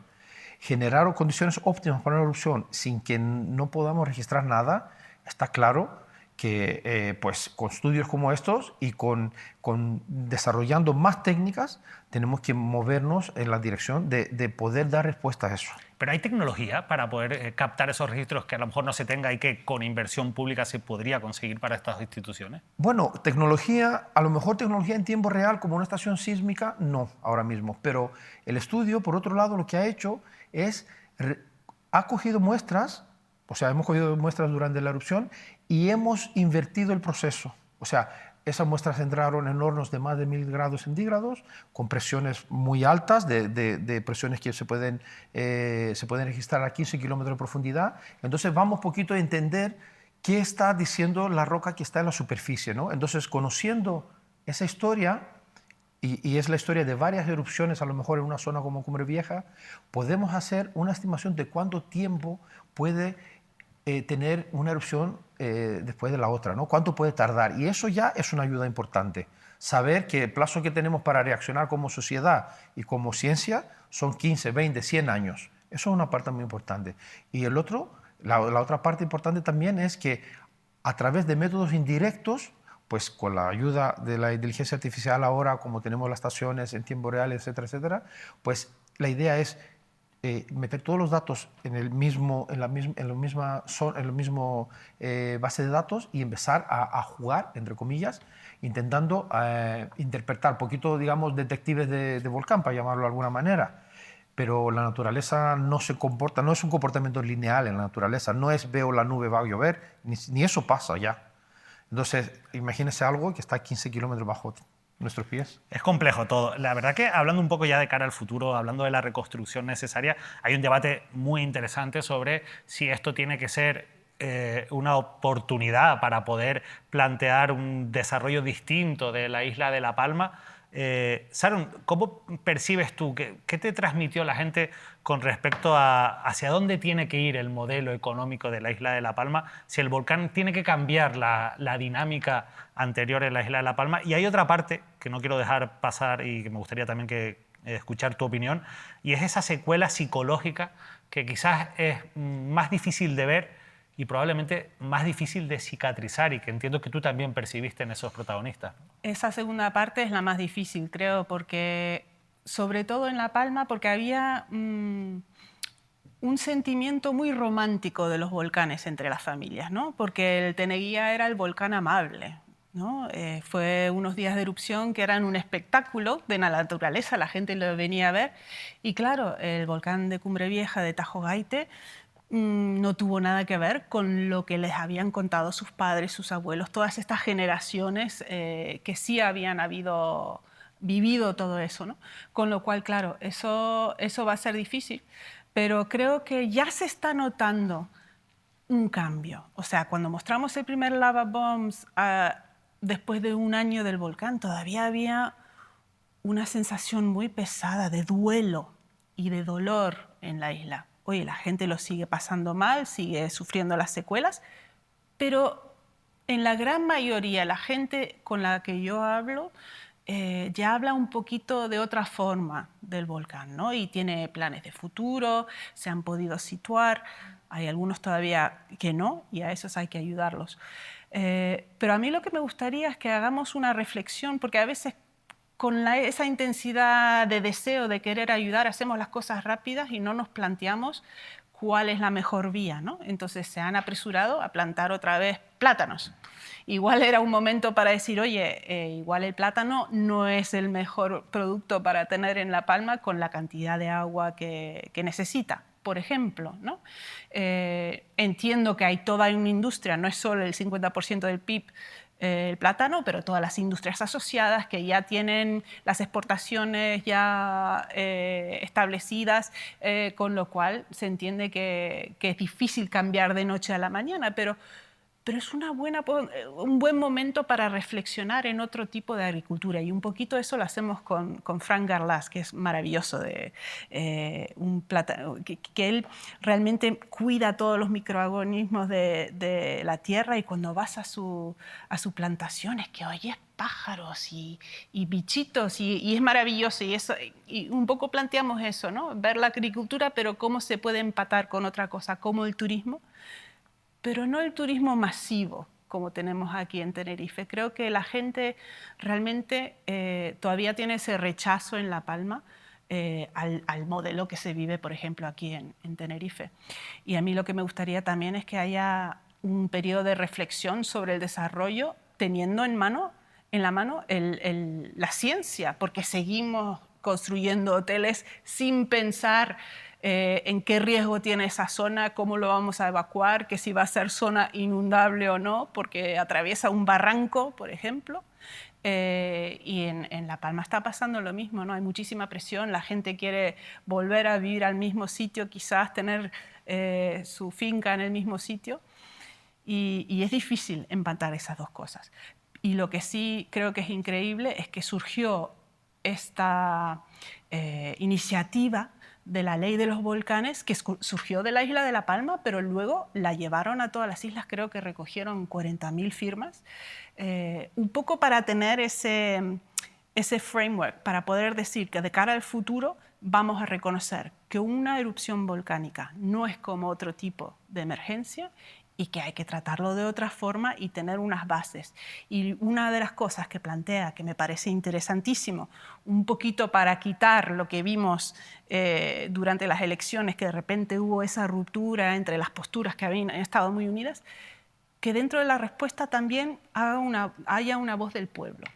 generar condiciones óptimas para una erupción sin que no podamos registrar nada, está claro que pues, con estudios como estos y con desarrollando más técnicas, tenemos que movernos en la dirección de poder dar respuesta a eso. Pero hay tecnología para poder captar esos registros que a lo mejor no se tenga y que con inversión pública se podría conseguir para estas instituciones. Bueno, tecnología, a lo mejor tecnología en tiempo real como una estación sísmica, no, ahora mismo. Pero el estudio, por otro lado, lo que ha hecho es, ha cogido muestras, o sea, hemos cogido muestras durante la erupción y hemos invertido el proceso. O sea, esas muestras entraron en hornos de más de 1000 grados centígrados, con presiones muy altas, de presiones que se pueden registrar a 15 kilómetros de profundidad. Entonces vamos poquito a entender qué está diciendo la roca que está en la superficie, ¿no? Entonces, conociendo esa historia, y es la historia de varias erupciones, a lo mejor en una zona como Cumbre Vieja, podemos hacer una estimación de cuánto tiempo puede tener una erupción después de la otra, ¿no? Cuánto puede tardar. Y eso ya es una ayuda importante. Saber que el plazo que tenemos para reaccionar como sociedad y como ciencia son 15, 20, 100 años. Eso es una parte muy importante. Y el otro, la otra parte importante también es que a través de métodos indirectos, pues con la ayuda de la inteligencia artificial ahora, como tenemos las estaciones en tiempo real, etcétera, etcétera, pues la idea es meter todos los datos en la misma base de datos y empezar a jugar, entre comillas, intentando interpretar, poquito, digamos, detectives de volcán, para llamarlo de alguna manera. Pero la naturaleza no se comporta, no es un comportamiento lineal en la naturaleza, no es veo la nube, va a llover, ni eso pasa ya. Entonces, imagínese algo que está a 15 kilómetros bajo nuestros pies. Es complejo todo. La verdad que hablando un poco ya de cara al futuro, hablando de la reconstrucción necesaria, hay un debate muy interesante sobre si esto tiene que ser una oportunidad para poder plantear un desarrollo distinto de la isla de La Palma. Sharon, ¿cómo percibes tú? ¿Qué te transmitió la gente con respecto a hacia dónde tiene que ir el modelo económico de la isla de La Palma? Si el volcán tiene que cambiar la dinámica anterior en la isla de La Palma. Y hay otra parte que no quiero dejar pasar y que me gustaría también escuchar tu opinión, y es esa secuela psicológica que quizás es más difícil de ver y probablemente más difícil de cicatrizar y que entiendo que tú también percibiste en esos protagonistas. Esa segunda parte es la más difícil, creo, porque sobre todo en La Palma, porque había un sentimiento muy romántico de los volcanes entre las familias, ¿no? Porque el Teneguía era el volcán amable, ¿no? Fue unos días de erupción que eran un espectáculo de la naturaleza, la gente lo venía a ver, y claro, el volcán de Cumbre Vieja de Tajo Gaite no tuvo nada que ver con lo que les habían contado sus padres, sus abuelos, todas estas generaciones que sí habían vivido todo eso, ¿no? Con lo cual, claro, eso va a ser difícil, pero creo que ya se está notando un cambio. O sea, cuando mostramos el primer lava bombs después de un año del volcán, todavía había una sensación muy pesada de duelo y de dolor en la isla. Oye, la gente lo sigue pasando mal, sigue sufriendo las secuelas, pero en la gran mayoría, la gente con la que yo hablo ya habla un poquito de otra forma del volcán, ¿no? Y tiene planes de futuro, se han podido situar. Hay algunos todavía que no, y a esos hay que ayudarlos. Pero a mí lo que me gustaría es que hagamos una reflexión, porque a veces con esa intensidad de deseo de querer ayudar, hacemos las cosas rápidas y no nos planteamos cuál es la mejor vía, ¿no? Entonces se han apresurado a plantar otra vez plátanos. Igual era un momento para decir, oye, igual el plátano no es el mejor producto para tener en La Palma con la cantidad de agua que necesita, por ejemplo, ¿no? Entiendo que hay toda una industria, no es solo el 50% del PIB, el plátano, pero todas las industrias asociadas que ya tienen las exportaciones ya establecidas, con lo cual se entiende que es difícil cambiar de noche a la mañana, pero es un buen momento para reflexionar en otro tipo de agricultura, y un poquito eso lo hacemos con Frank Garlas, que es maravilloso, un plátano, que él realmente cuida todos los microorganismos de la tierra, y cuando vas a su plantación es que oyes pájaros y bichitos, y es maravilloso, y un poco planteamos eso, ¿no? Ver la agricultura, pero cómo se puede empatar con otra cosa, como el turismo, pero no el turismo masivo, como tenemos aquí en Tenerife. Creo que la gente realmente todavía tiene ese rechazo en La Palma al modelo que se vive, por ejemplo, aquí en Tenerife. Y a mí lo que me gustaría también es que haya un periodo de reflexión sobre el desarrollo teniendo en la mano la ciencia, porque seguimos construyendo hoteles sin pensar en qué riesgo tiene esa zona, cómo lo vamos a evacuar, que si va a ser zona inundable o no, porque atraviesa un barranco, por ejemplo. Y en La Palma está pasando lo mismo, ¿no? Hay muchísima presión, la gente quiere volver a vivir al mismo sitio, quizás tener su finca en el mismo sitio, y es difícil empatar esas dos cosas. Y lo que sí creo que es increíble es que surgió esta iniciativa de la ley de los volcanes, que surgió de la isla de La Palma, pero luego la llevaron a todas las islas, creo que recogieron 40.000 firmas, un poco para tener ese framework, para poder decir que de cara al futuro vamos a reconocer que una erupción volcánica no es como otro tipo de emergencia y que hay que tratarlo de otra forma y tener unas bases. Y una de las cosas que plantea, que me parece interesantísimo, un poquito para quitar lo que vimos durante las elecciones, que de repente hubo esa ruptura entre las posturas que habían estado muy unidas, que dentro de la respuesta también haya una voz del pueblo.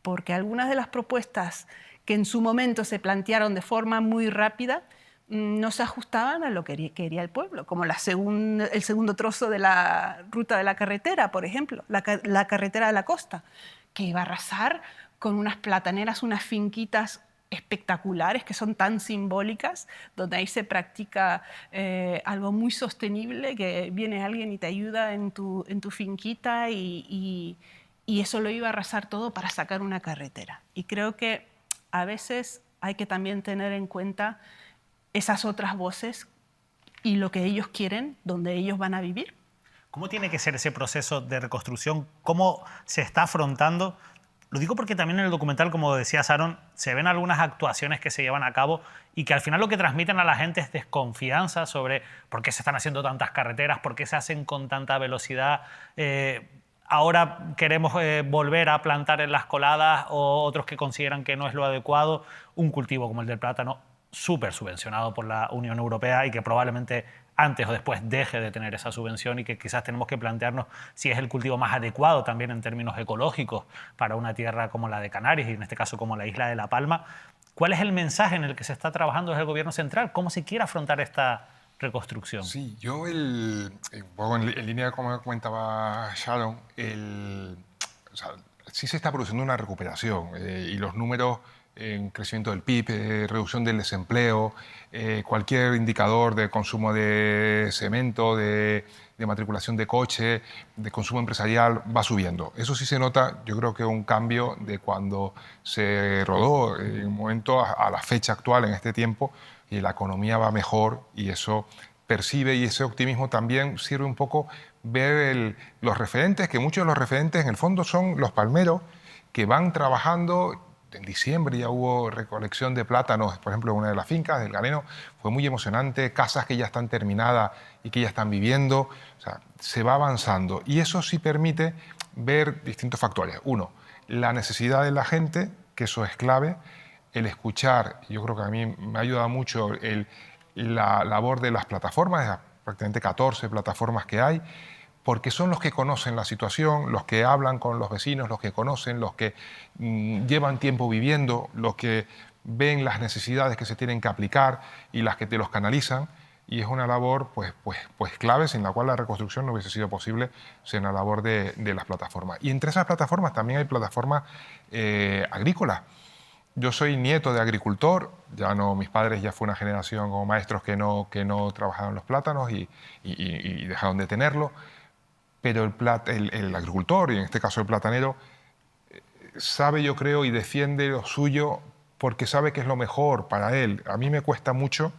Porque algunas de las propuestas que en su momento se plantearon de forma muy rápida no se ajustaban a lo que quería el pueblo, como el segundo trozo de la ruta de la carretera, por ejemplo, la carretera de la costa, que iba a arrasar con unas plataneras, unas finquitas espectaculares que son tan simbólicas, donde ahí se practica algo muy sostenible, que viene alguien y te ayuda en tu finquita y eso lo iba a arrasar todo para sacar una carretera. Y creo que a veces hay que también tener en cuenta esas otras voces y lo que ellos quieren, donde ellos van a vivir. ¿Cómo tiene que ser ese proceso de reconstrucción? ¿Cómo se está afrontando? Lo digo porque también en el documental, como decía Sharon, se ven algunas actuaciones que se llevan a cabo y que al final lo que transmiten a la gente es desconfianza sobre por qué se están haciendo tantas carreteras, por qué se hacen con tanta velocidad. Ahora queremos volver a plantar en las coladas, o otros que consideran que no es lo adecuado. Un cultivo como el del plátano, súper subvencionado por la Unión Europea y que probablemente antes o después deje de tener esa subvención, y que quizás tenemos que plantearnos si es el cultivo más adecuado también en términos ecológicos para una tierra como la de Canarias y en este caso como la isla de La Palma. ¿Cuál es el mensaje en el que se está trabajando desde el Gobierno central? ¿Cómo se quiere afrontar esta reconstrucción? Sí, yo un poco en línea como comentaba Sharon, sí se está produciendo una recuperación y los números en crecimiento del PIB, reducción del desempleo, cualquier indicador de consumo de cemento, de matriculación de coche, de consumo empresarial, va subiendo. Eso sí se nota, yo creo que un cambio de cuando se rodó en un momento a la fecha actual, en este tiempo, y la economía va mejor y eso percibe, y ese optimismo también sirve un poco ver los referentes, que muchos de los referentes en el fondo son los palmeros que van trabajando. En diciembre ya hubo recolección de plátanos, por ejemplo, en una de las fincas del Galeno. Fue muy emocionante, casas que ya están terminadas y que ya están viviendo. O sea, se va avanzando y eso sí permite ver distintos factores. Uno, la necesidad de la gente, que eso es clave. El escuchar, yo creo que a mí me ha ayudado mucho la labor de las plataformas, prácticamente 14 plataformas que hay, porque son los que conocen la situación, los que hablan con los vecinos, los que conocen, los que llevan tiempo viviendo, los que ven las necesidades que se tienen que aplicar y las que te los canalizan. Y es una labor pues clave, sin la cual la reconstrucción no hubiese sido posible, sin la labor de las plataformas. Y entre esas plataformas también hay plataformas agrícolas. Yo soy nieto de agricultor, ya no, mis padres ya fue una generación como maestros que no trabajaban los plátanos y dejaron de tenerlo. Pero el agricultor, y en este caso el platanero, sabe, yo creo, y defiende lo suyo porque sabe que es lo mejor para él. A mí me cuesta mucho,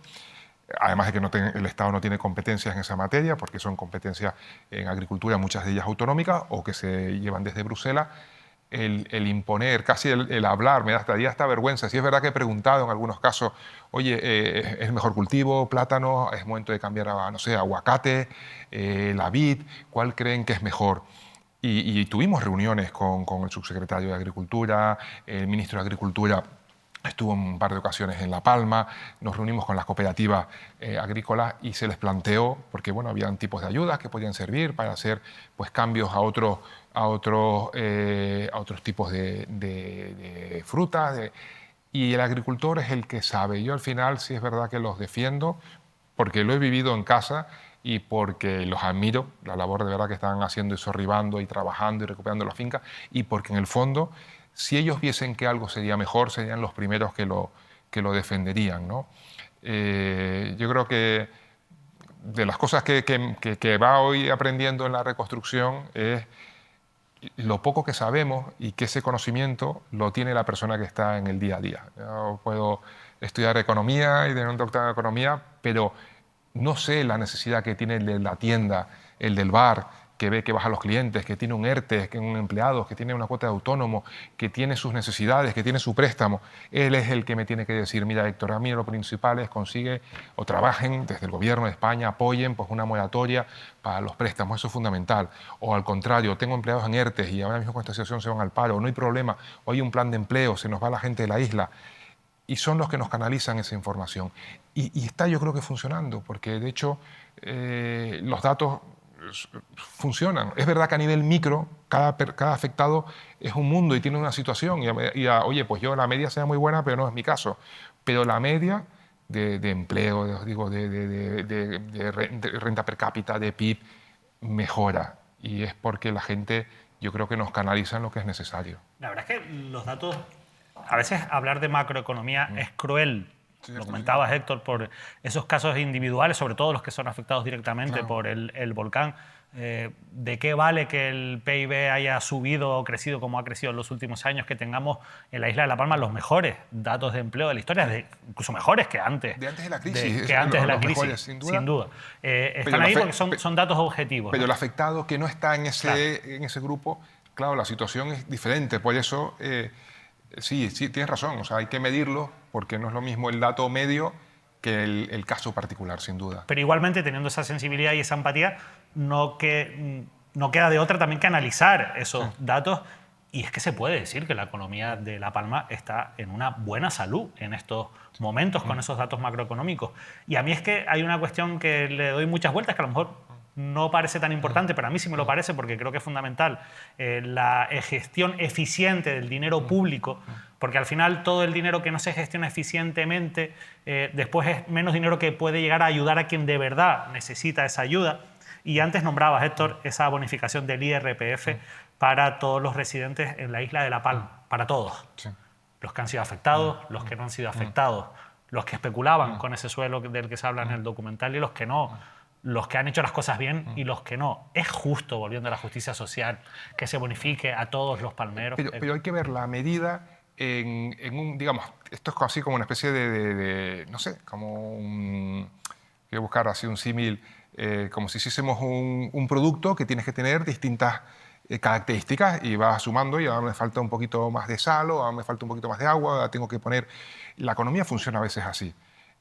además de que el Estado no tiene competencias en esa materia, porque son competencias en agricultura, muchas de ellas autonómicas, o que se llevan desde Bruselas, el imponer, casi el hablar, me daría hasta vergüenza. Sí es verdad que he preguntado en algunos casos, oye, ¿es el mejor cultivo, plátano? ¿Es momento de cambiar a, no sé, aguacate, la vid? ¿Cuál creen que es mejor? Y tuvimos reuniones con el subsecretario de Agricultura, el ministro de Agricultura estuvo en un par de ocasiones en La Palma, nos reunimos con las cooperativas agrícolas y se les planteó, porque bueno, habían tipos de ayudas que podían servir para hacer pues, cambios a otros tipos de frutas. Y el agricultor es el que sabe. Yo al final sí es verdad que los defiendo porque lo he vivido en casa y porque los admiro, la labor de verdad que están haciendo y sorribando y trabajando y recuperando la finca, y porque en el fondo, si ellos viesen que algo sería mejor, serían los primeros que lo defenderían, ¿no? Yo creo que de las cosas que va hoy aprendiendo en la reconstrucción es lo poco que sabemos y que ese conocimiento lo tiene la persona que está en el día a día. Yo puedo estudiar economía y tener un doctorado en economía, pero no sé la necesidad que tiene el de la tienda, el del bar, que ve que baja los clientes, que tiene un ERTE, que tiene un empleado, que tiene una cuota de autónomo, que tiene sus necesidades, que tiene su préstamo. Él es el que me tiene que decir, mira, Héctor, a mí lo principal es consigue o trabajen desde el gobierno de España, apoyen pues, una moratoria para los préstamos, eso es fundamental. O al contrario, tengo empleados en ERTE y ahora mismo con esta situación se van al paro, no hay problema, o hay un plan de empleo, se nos va la gente de la isla. Y son los que nos canalizan esa información. Y está yo creo que funcionando, porque de hecho los datos funcionan. Es verdad que a nivel micro, cada afectado es un mundo y tiene una situación. Oye, pues yo la media sea muy buena, pero no es mi caso. Pero la media de empleo, digo, de renta per cápita, de PIB, mejora. Y es porque la gente, yo creo que nos canaliza en lo que es necesario. La verdad es que los datos... A veces hablar de macroeconomía es cruel. Lo comentabas, Héctor, por esos casos individuales, sobre todo los que son afectados directamente por el volcán. ¿De qué vale que el PIB haya subido o crecido como ha crecido en los últimos años, que tengamos en la isla de La Palma los mejores datos de empleo de la historia, incluso mejores que antes? De antes de la crisis. Que antes de la crisis, mejores, sin duda. Están ahí porque son datos objetivos. Pero ¿no? el afectado que no está en ese grupo, claro, la situación es diferente. Por eso... Sí, tienes razón. O sea, hay que medirlo porque no es lo mismo el dato medio que el caso particular, sin duda. Pero igualmente, teniendo esa sensibilidad y esa empatía, no queda de otra también que analizar esos datos. Y es que se puede decir que la economía de La Palma está en una buena salud en estos momentos con esos datos macroeconómicos. Y a mí es que hay una cuestión que le doy muchas vueltas, que a lo mejor no parece tan importante, pero a mí sí me lo parece porque creo que es fundamental, la gestión eficiente del dinero público, porque al final todo el dinero que no se gestiona eficientemente después es menos dinero que puede llegar a ayudar a quien de verdad necesita esa ayuda. Y antes nombrabas, Héctor, esa bonificación del IRPF para todos los residentes en la isla de La Palma, para todos. Sí. Los que han sido afectados, los que no han sido afectados, los que especulaban con ese suelo del que se habla en el documental y los que no. Los que han hecho las cosas bien y los que no. Es justo, volviendo a la justicia social, que se bonifique a todos los palmeros. Pero hay que ver la medida en un, digamos, esto es así como una especie de no sé, como un... Quiero buscar así un símil, como si hiciésemos un producto que tienes que tener distintas características y vas sumando y ahora me falta un poquito más de sal o ahora me falta un poquito más de agua, ahora tengo que poner... La economía funciona a veces así.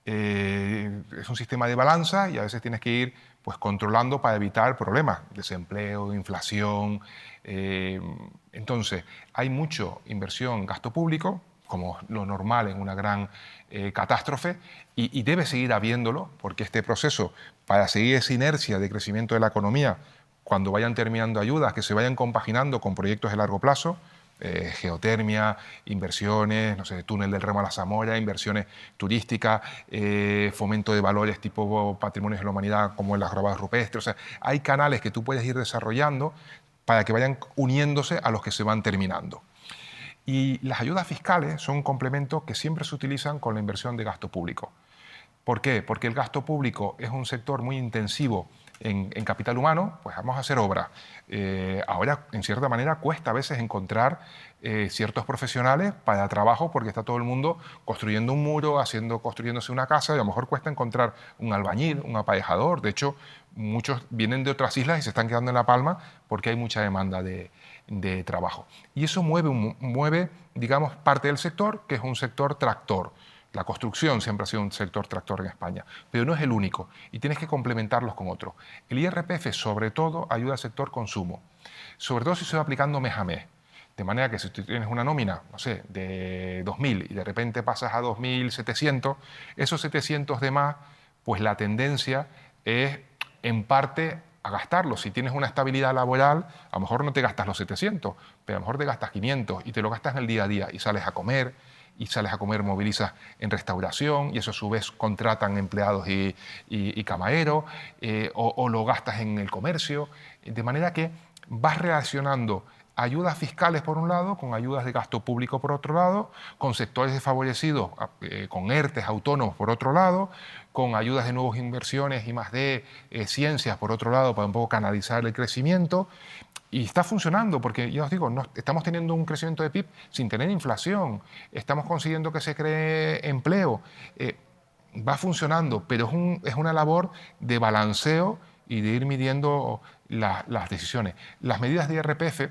Es un sistema de balanza y a veces tienes que ir pues, controlando para evitar problemas, desempleo, inflación. Entonces, hay mucho inversión, gasto público, como lo normal en una gran catástrofe, y debe seguir habiéndolo, porque este proceso, para seguir esa inercia de crecimiento de la economía, cuando vayan terminando ayudas, que se vayan compaginando con proyectos de largo plazo, geotermia, inversiones, no sé, túnel del Remo a la Zamora, inversiones turísticas, fomento de valores tipo patrimonios de la humanidad como en las grabadas rupestres. O sea, hay canales que tú puedes ir desarrollando para que vayan uniéndose a los que se van terminando. Y las ayudas fiscales son un complemento que siempre se utilizan con la inversión de gasto público. ¿Por qué? Porque el gasto público es un sector muy intensivo en capital humano, pues vamos a hacer obra. Ahora, en cierta manera, cuesta a veces encontrar ciertos profesionales para trabajo porque está todo el mundo construyendo un muro, construyéndose una casa, y a lo mejor cuesta encontrar un albañil, un aparejador. De hecho, muchos vienen de otras islas y se están quedando en La Palma porque hay mucha demanda de trabajo. Y eso mueve, digamos, parte del sector, que es un sector tractor. La construcción siempre ha sido un sector tractor en España, pero no es el único y tienes que complementarlos con otros. El IRPF, sobre todo, ayuda al sector consumo, sobre todo si se va aplicando mes a mes. De manera que si tú tienes una nómina, no sé, de 2.000 y de repente pasas a 2.700, esos 700 de más, pues la tendencia es en parte a gastarlos. Si tienes una estabilidad laboral, a lo mejor no te gastas los 700, pero a lo mejor te gastas 500 y te lo gastas en el día a día y sales a comer, movilizas en restauración y eso a su vez contratan empleados y camareros, o lo gastas en el comercio, de manera que vas relacionando ayudas fiscales por un lado, con ayudas de gasto público por otro lado, con sectores desfavorecidos, con ERTES autónomos por otro lado, con ayudas de nuevas inversiones y más de ciencias por otro lado para un poco canalizar el crecimiento. Y está funcionando porque, ya os digo, estamos teniendo un crecimiento de PIB sin tener inflación, estamos consiguiendo que se cree empleo, va funcionando, pero es una labor de balanceo y de ir midiendo las decisiones. Las medidas de IRPF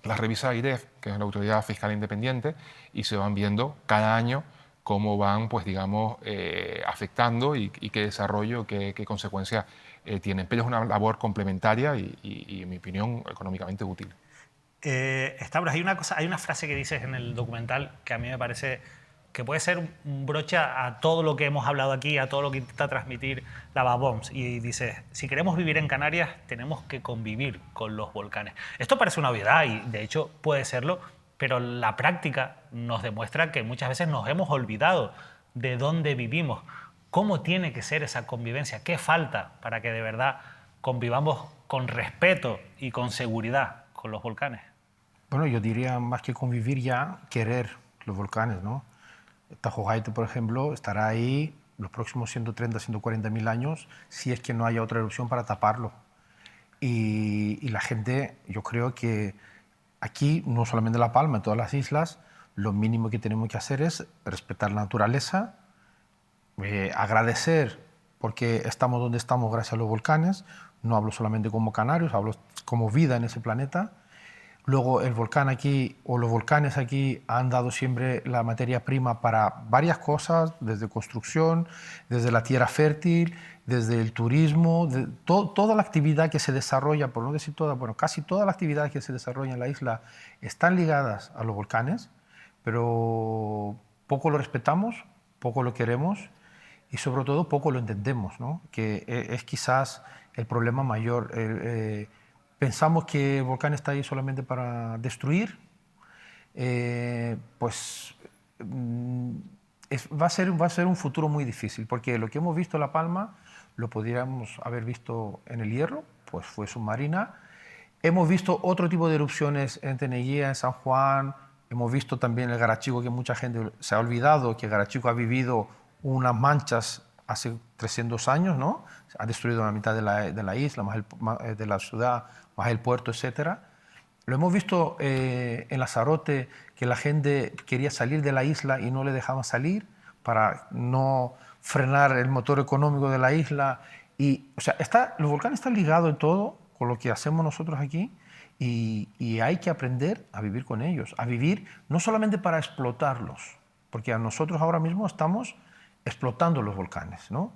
las revisa AIREF, que es la Autoridad Fiscal Independiente, y se van viendo cada año cómo van, pues digamos, afectando y qué desarrollo, qué consecuencias tienen. Pero es una labor complementaria y, en mi opinión, económicamente útil. Stavros, hay una frase que dices en el documental que a mí me parece que puede ser un broche a todo lo que hemos hablado aquí, a todo lo que intenta transmitir la Baboms. Y dices, si queremos vivir en Canarias, tenemos que convivir con los volcanes. Esto parece una obviedad y, de hecho, puede serlo, pero la práctica nos demuestra que muchas veces nos hemos olvidado de dónde vivimos. ¿Cómo tiene que ser esa convivencia? ¿Qué falta para que de verdad convivamos con respeto y con seguridad con los volcanes? Bueno, yo diría más que convivir ya, querer los volcanes, ¿no? Tajo Gáitea, por ejemplo, estará ahí los próximos 130, 140 mil años si es que no haya otra erupción para taparlo. Y la gente, yo creo que aquí, no solamente en La Palma, en todas las islas, lo mínimo que tenemos que hacer es respetar la naturaleza, agradecer porque estamos donde estamos gracias a los volcanes, no hablo solamente como canarios, hablo como vida en ese planeta. Luego el volcán aquí, o los volcanes aquí, han dado siempre la materia prima para varias cosas, desde construcción, desde la tierra fértil, desde el turismo, toda la actividad que se desarrolla, por no decir toda, bueno, casi toda la actividad que se desarrolla en la isla están ligadas a los volcanes, pero poco lo respetamos, poco lo queremos y sobre todo poco lo entendemos, ¿no? Que es quizás el problema mayor. Pensamos que el volcán está ahí solamente para destruir, pues va a ser un futuro muy difícil, porque lo que hemos visto en La Palma lo podríamos haber visto en el Hierro, pues fue submarina. Hemos visto otro tipo de erupciones en Tenerife, en San Juan, hemos visto también el Garachico, que mucha gente se ha olvidado que Garachico ha vivido unas manchas hace 300 años, ¿no? Ha destruido la mitad de la isla, de la ciudad, más el puerto, etc. Lo hemos visto en Lanzarote, que la gente quería salir de la isla y no le dejaban salir para no frenar el motor económico de la isla. Y, o sea, los volcanes están ligados en todo con lo que hacemos nosotros aquí y hay que aprender a vivir con ellos, a vivir no solamente para explotarlos, porque a nosotros ahora mismo estamos explotando los volcanes, ¿no?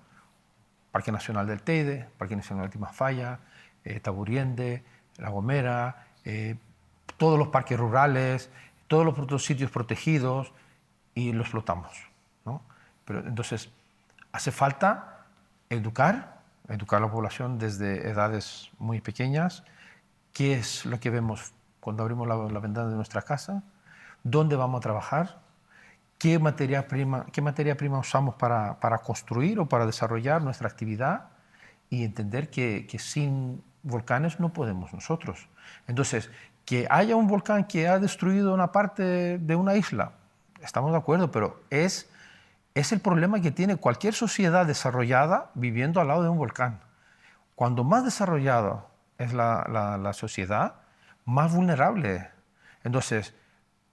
Parque Nacional del Teide, Parque Nacional de Timafalla, Taburiente, La Gomera, todos los parques rurales, todos los otros sitios protegidos y lo explotamos, ¿no? Pero entonces hace falta educar a la población desde edades muy pequeñas, qué es lo que vemos cuando abrimos la ventana de nuestra casa, dónde vamos a trabajar, qué materia prima usamos para construir o para desarrollar nuestra actividad y entender que sin volcanes no podemos nosotros. Entonces, que haya un volcán que ha destruido una parte de una isla, estamos de acuerdo, pero es el problema que tiene cualquier sociedad desarrollada viviendo al lado de un volcán. Cuando más desarrollada es la sociedad, más vulnerable es. Entonces,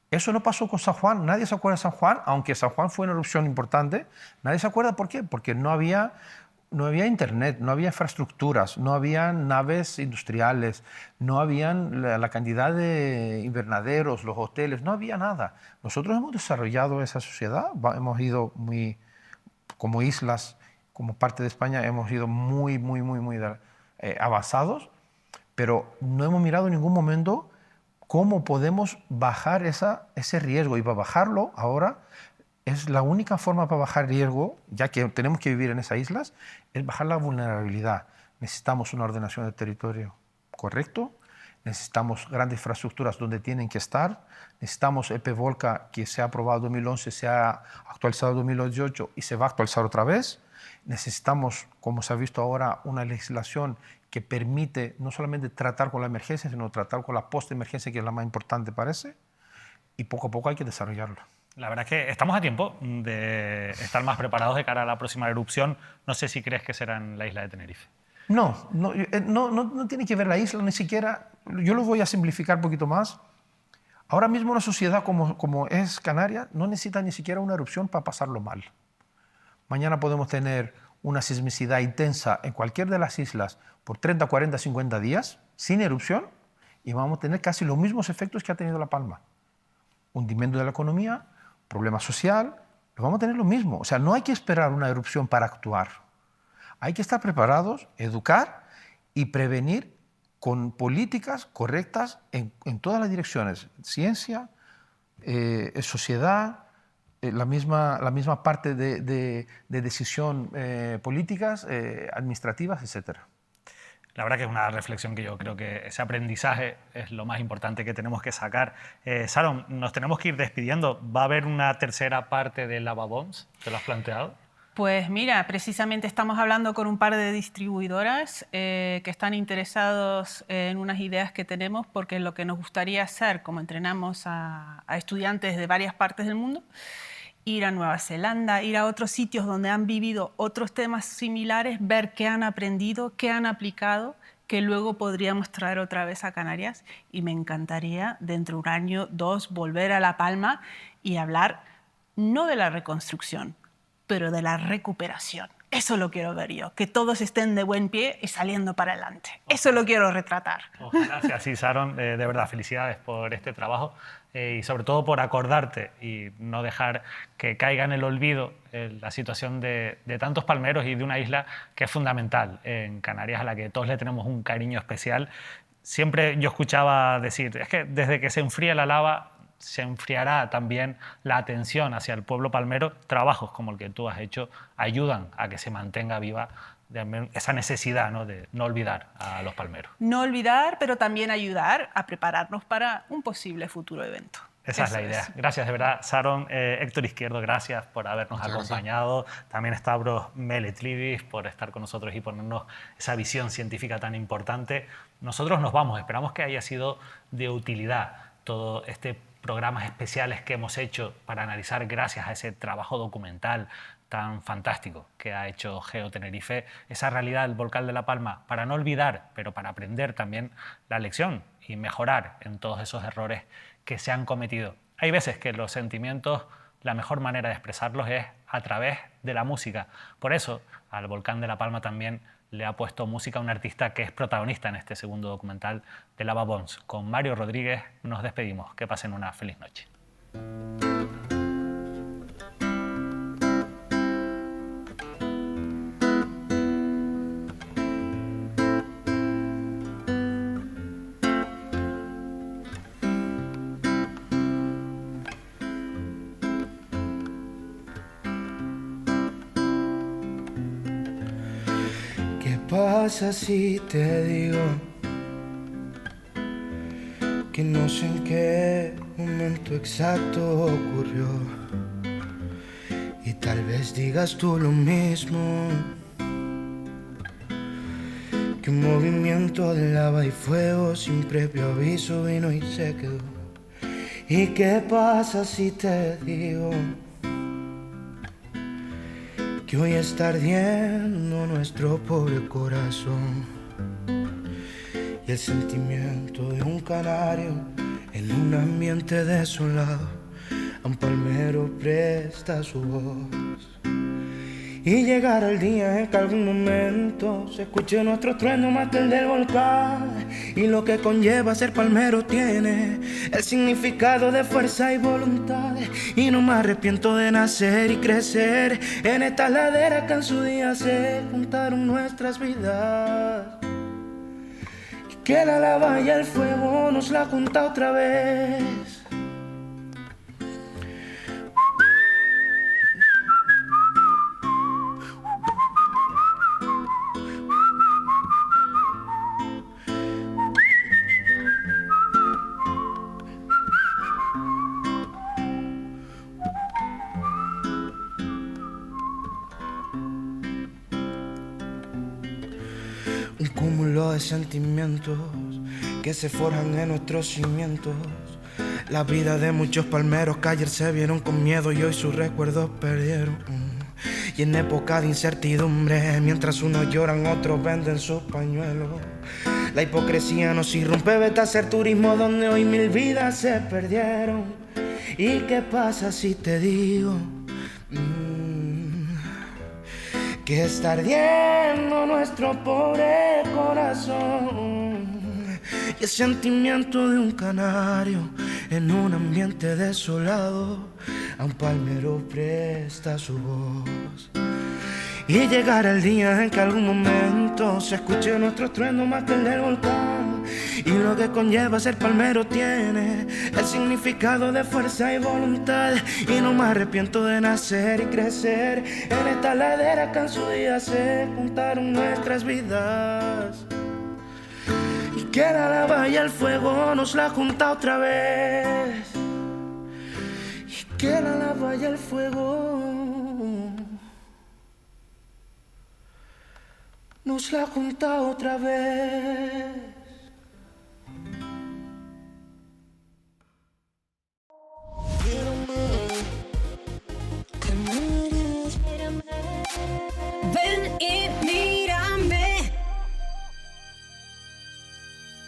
eso no pasó con San Juan, nadie se acuerda de San Juan, aunque San Juan fue una erupción importante, nadie se acuerda. ¿Por qué? Porque no había no había internet, no había infraestructuras, no había naves industriales, no había la cantidad de invernaderos, los hoteles, no había nada. Nosotros hemos desarrollado esa sociedad, hemos ido como islas, como parte de España, hemos ido muy avanzados, pero no hemos mirado en ningún momento cómo podemos bajar ese riesgo. Y para bajarlo ahora, es la única forma para bajar riesgo, ya que tenemos que vivir en esas islas, es bajar la vulnerabilidad. Necesitamos una ordenación del territorio correcto, necesitamos grandes infraestructuras donde tienen que estar, necesitamos EPVolca, que se ha aprobado en 2011, se ha actualizado en 2018 y se va a actualizar otra vez. Necesitamos, como se ha visto ahora, una legislación que permite no solamente tratar con la emergencia, sino tratar con la post-emergencia, que es la más importante, parece, y poco a poco hay que desarrollarlo. La verdad es que estamos a tiempo de estar más preparados de cara a la próxima erupción. No sé si crees que será en la isla de Tenerife. No tiene que ver la isla, ni siquiera. Yo lo voy a simplificar un poquito más. Ahora mismo una sociedad como es Canarias no necesita ni siquiera una erupción para pasarlo mal. Mañana podemos tener una sismicidad intensa en cualquier de las islas por 30, 40, 50 días sin erupción y vamos a tener casi los mismos efectos que ha tenido La Palma. Hundimiento de la economía, problema social, lo vamos a tener lo mismo. O sea, no hay que esperar una erupción para actuar. Hay que estar preparados, educar y prevenir con políticas correctas en todas las direcciones. Ciencia, sociedad, la misma parte de decisión políticas, administrativas, etc. La verdad que es una reflexión que yo creo que ese aprendizaje es lo más importante que tenemos que sacar. Sharon, nos tenemos que ir despidiendo. ¿Va a haber una tercera parte de Lava Bombs? ¿Te lo has planteado? Pues mira, precisamente estamos hablando con un par de distribuidoras que están interesados en unas ideas que tenemos, porque lo que nos gustaría hacer, como entrenamos a estudiantes de varias partes del mundo, ir a Nueva Zelanda, ir a otros sitios donde han vivido otros temas similares, ver qué han aprendido, qué han aplicado, que luego podríamos traer otra vez a Canarias. Y me encantaría, dentro de un año, 2, volver a La Palma y hablar no de la reconstrucción, pero de la recuperación. Eso lo quiero ver yo, que todos estén de buen pie y saliendo para adelante. Eso lo quiero retratar. Gracias, sí, Sharon. De verdad, felicidades por este trabajo y sobre todo por acordarte y no dejar que caiga en el olvido la situación de tantos palmeros y de una isla que es fundamental en Canarias, a la que todos le tenemos un cariño especial. Siempre yo escuchaba decir, es que desde que se enfría la lava, se enfriará también la atención hacia el pueblo palmero. Trabajos como el que tú has hecho ayudan a que se mantenga viva esa necesidad, ¿no?, de no olvidar a los palmeros. No olvidar, pero también ayudar a prepararnos para un posible futuro evento. Esa es la idea. Gracias, de verdad, Sharon. Héctor Izquierdo, gracias por habernos acompañado. También Stavros Meletlidis por estar con nosotros y ponernos esa visión científica tan importante. Nosotros nos vamos. Esperamos que haya sido de utilidad todo este programas especiales que hemos hecho para analizar, gracias a ese trabajo documental tan fantástico que ha hecho Geo Tenerife, esa realidad del volcán de La Palma, para no olvidar, pero para aprender también la lección y mejorar en todos esos errores que se han cometido. Hay veces que los sentimientos, la mejor manera de expresarlos es a través de la música. Por eso, al volcán de La Palma también le ha puesto música a un artista que es protagonista en este segundo documental de Lava Bombs. Con Mario Rodríguez nos despedimos. Que pasen una feliz noche. ¿Qué pasa si te digo que no sé en qué momento exacto ocurrió? Y tal vez digas tú lo mismo, que un movimiento de lava y fuego sin previo aviso vino y se quedó. ¿Y qué pasa si te digo que hoy está ardiendo nuestro pobre corazón y el sentimiento de un canario en un ambiente desolado a un palmero presta su voz? Y llegará el día en que algún momento se escuche nuestro trueno más que el del volcán. Y lo que conlleva ser palmero tiene el significado de fuerza y voluntad. Y no me arrepiento de nacer y crecer en estas laderas que en su día se juntaron nuestras vidas. Y que la lava y el fuego nos la junta otra vez. Un cúmulo de sentimientos que se forjan en nuestros cimientos. La vida de muchos palmeros que ayer se vieron con miedo y hoy sus recuerdos perdieron. Y en época de incertidumbre, mientras unos lloran, otros venden sus pañuelos. La hipocresía nos irrumpe, vete a hacer turismo donde hoy 1000 vidas se perdieron. ¿Y qué pasa si te digo que está ardiendo nuestro pobre corazón? Y el sentimiento de un canario en un ambiente desolado a un palmero presta su voz. Y llegará el día en que algún momento se escuche nuestro trueno más que el del volcán. Y lo que conlleva ser palmero tiene el significado de fuerza y voluntad. Y no me arrepiento de nacer y crecer en esta ladera que en su día se juntaron nuestras vidas. Y que la lava y el fuego nos la junta otra vez. Y que la lava y el fuego nos la junta otra vez.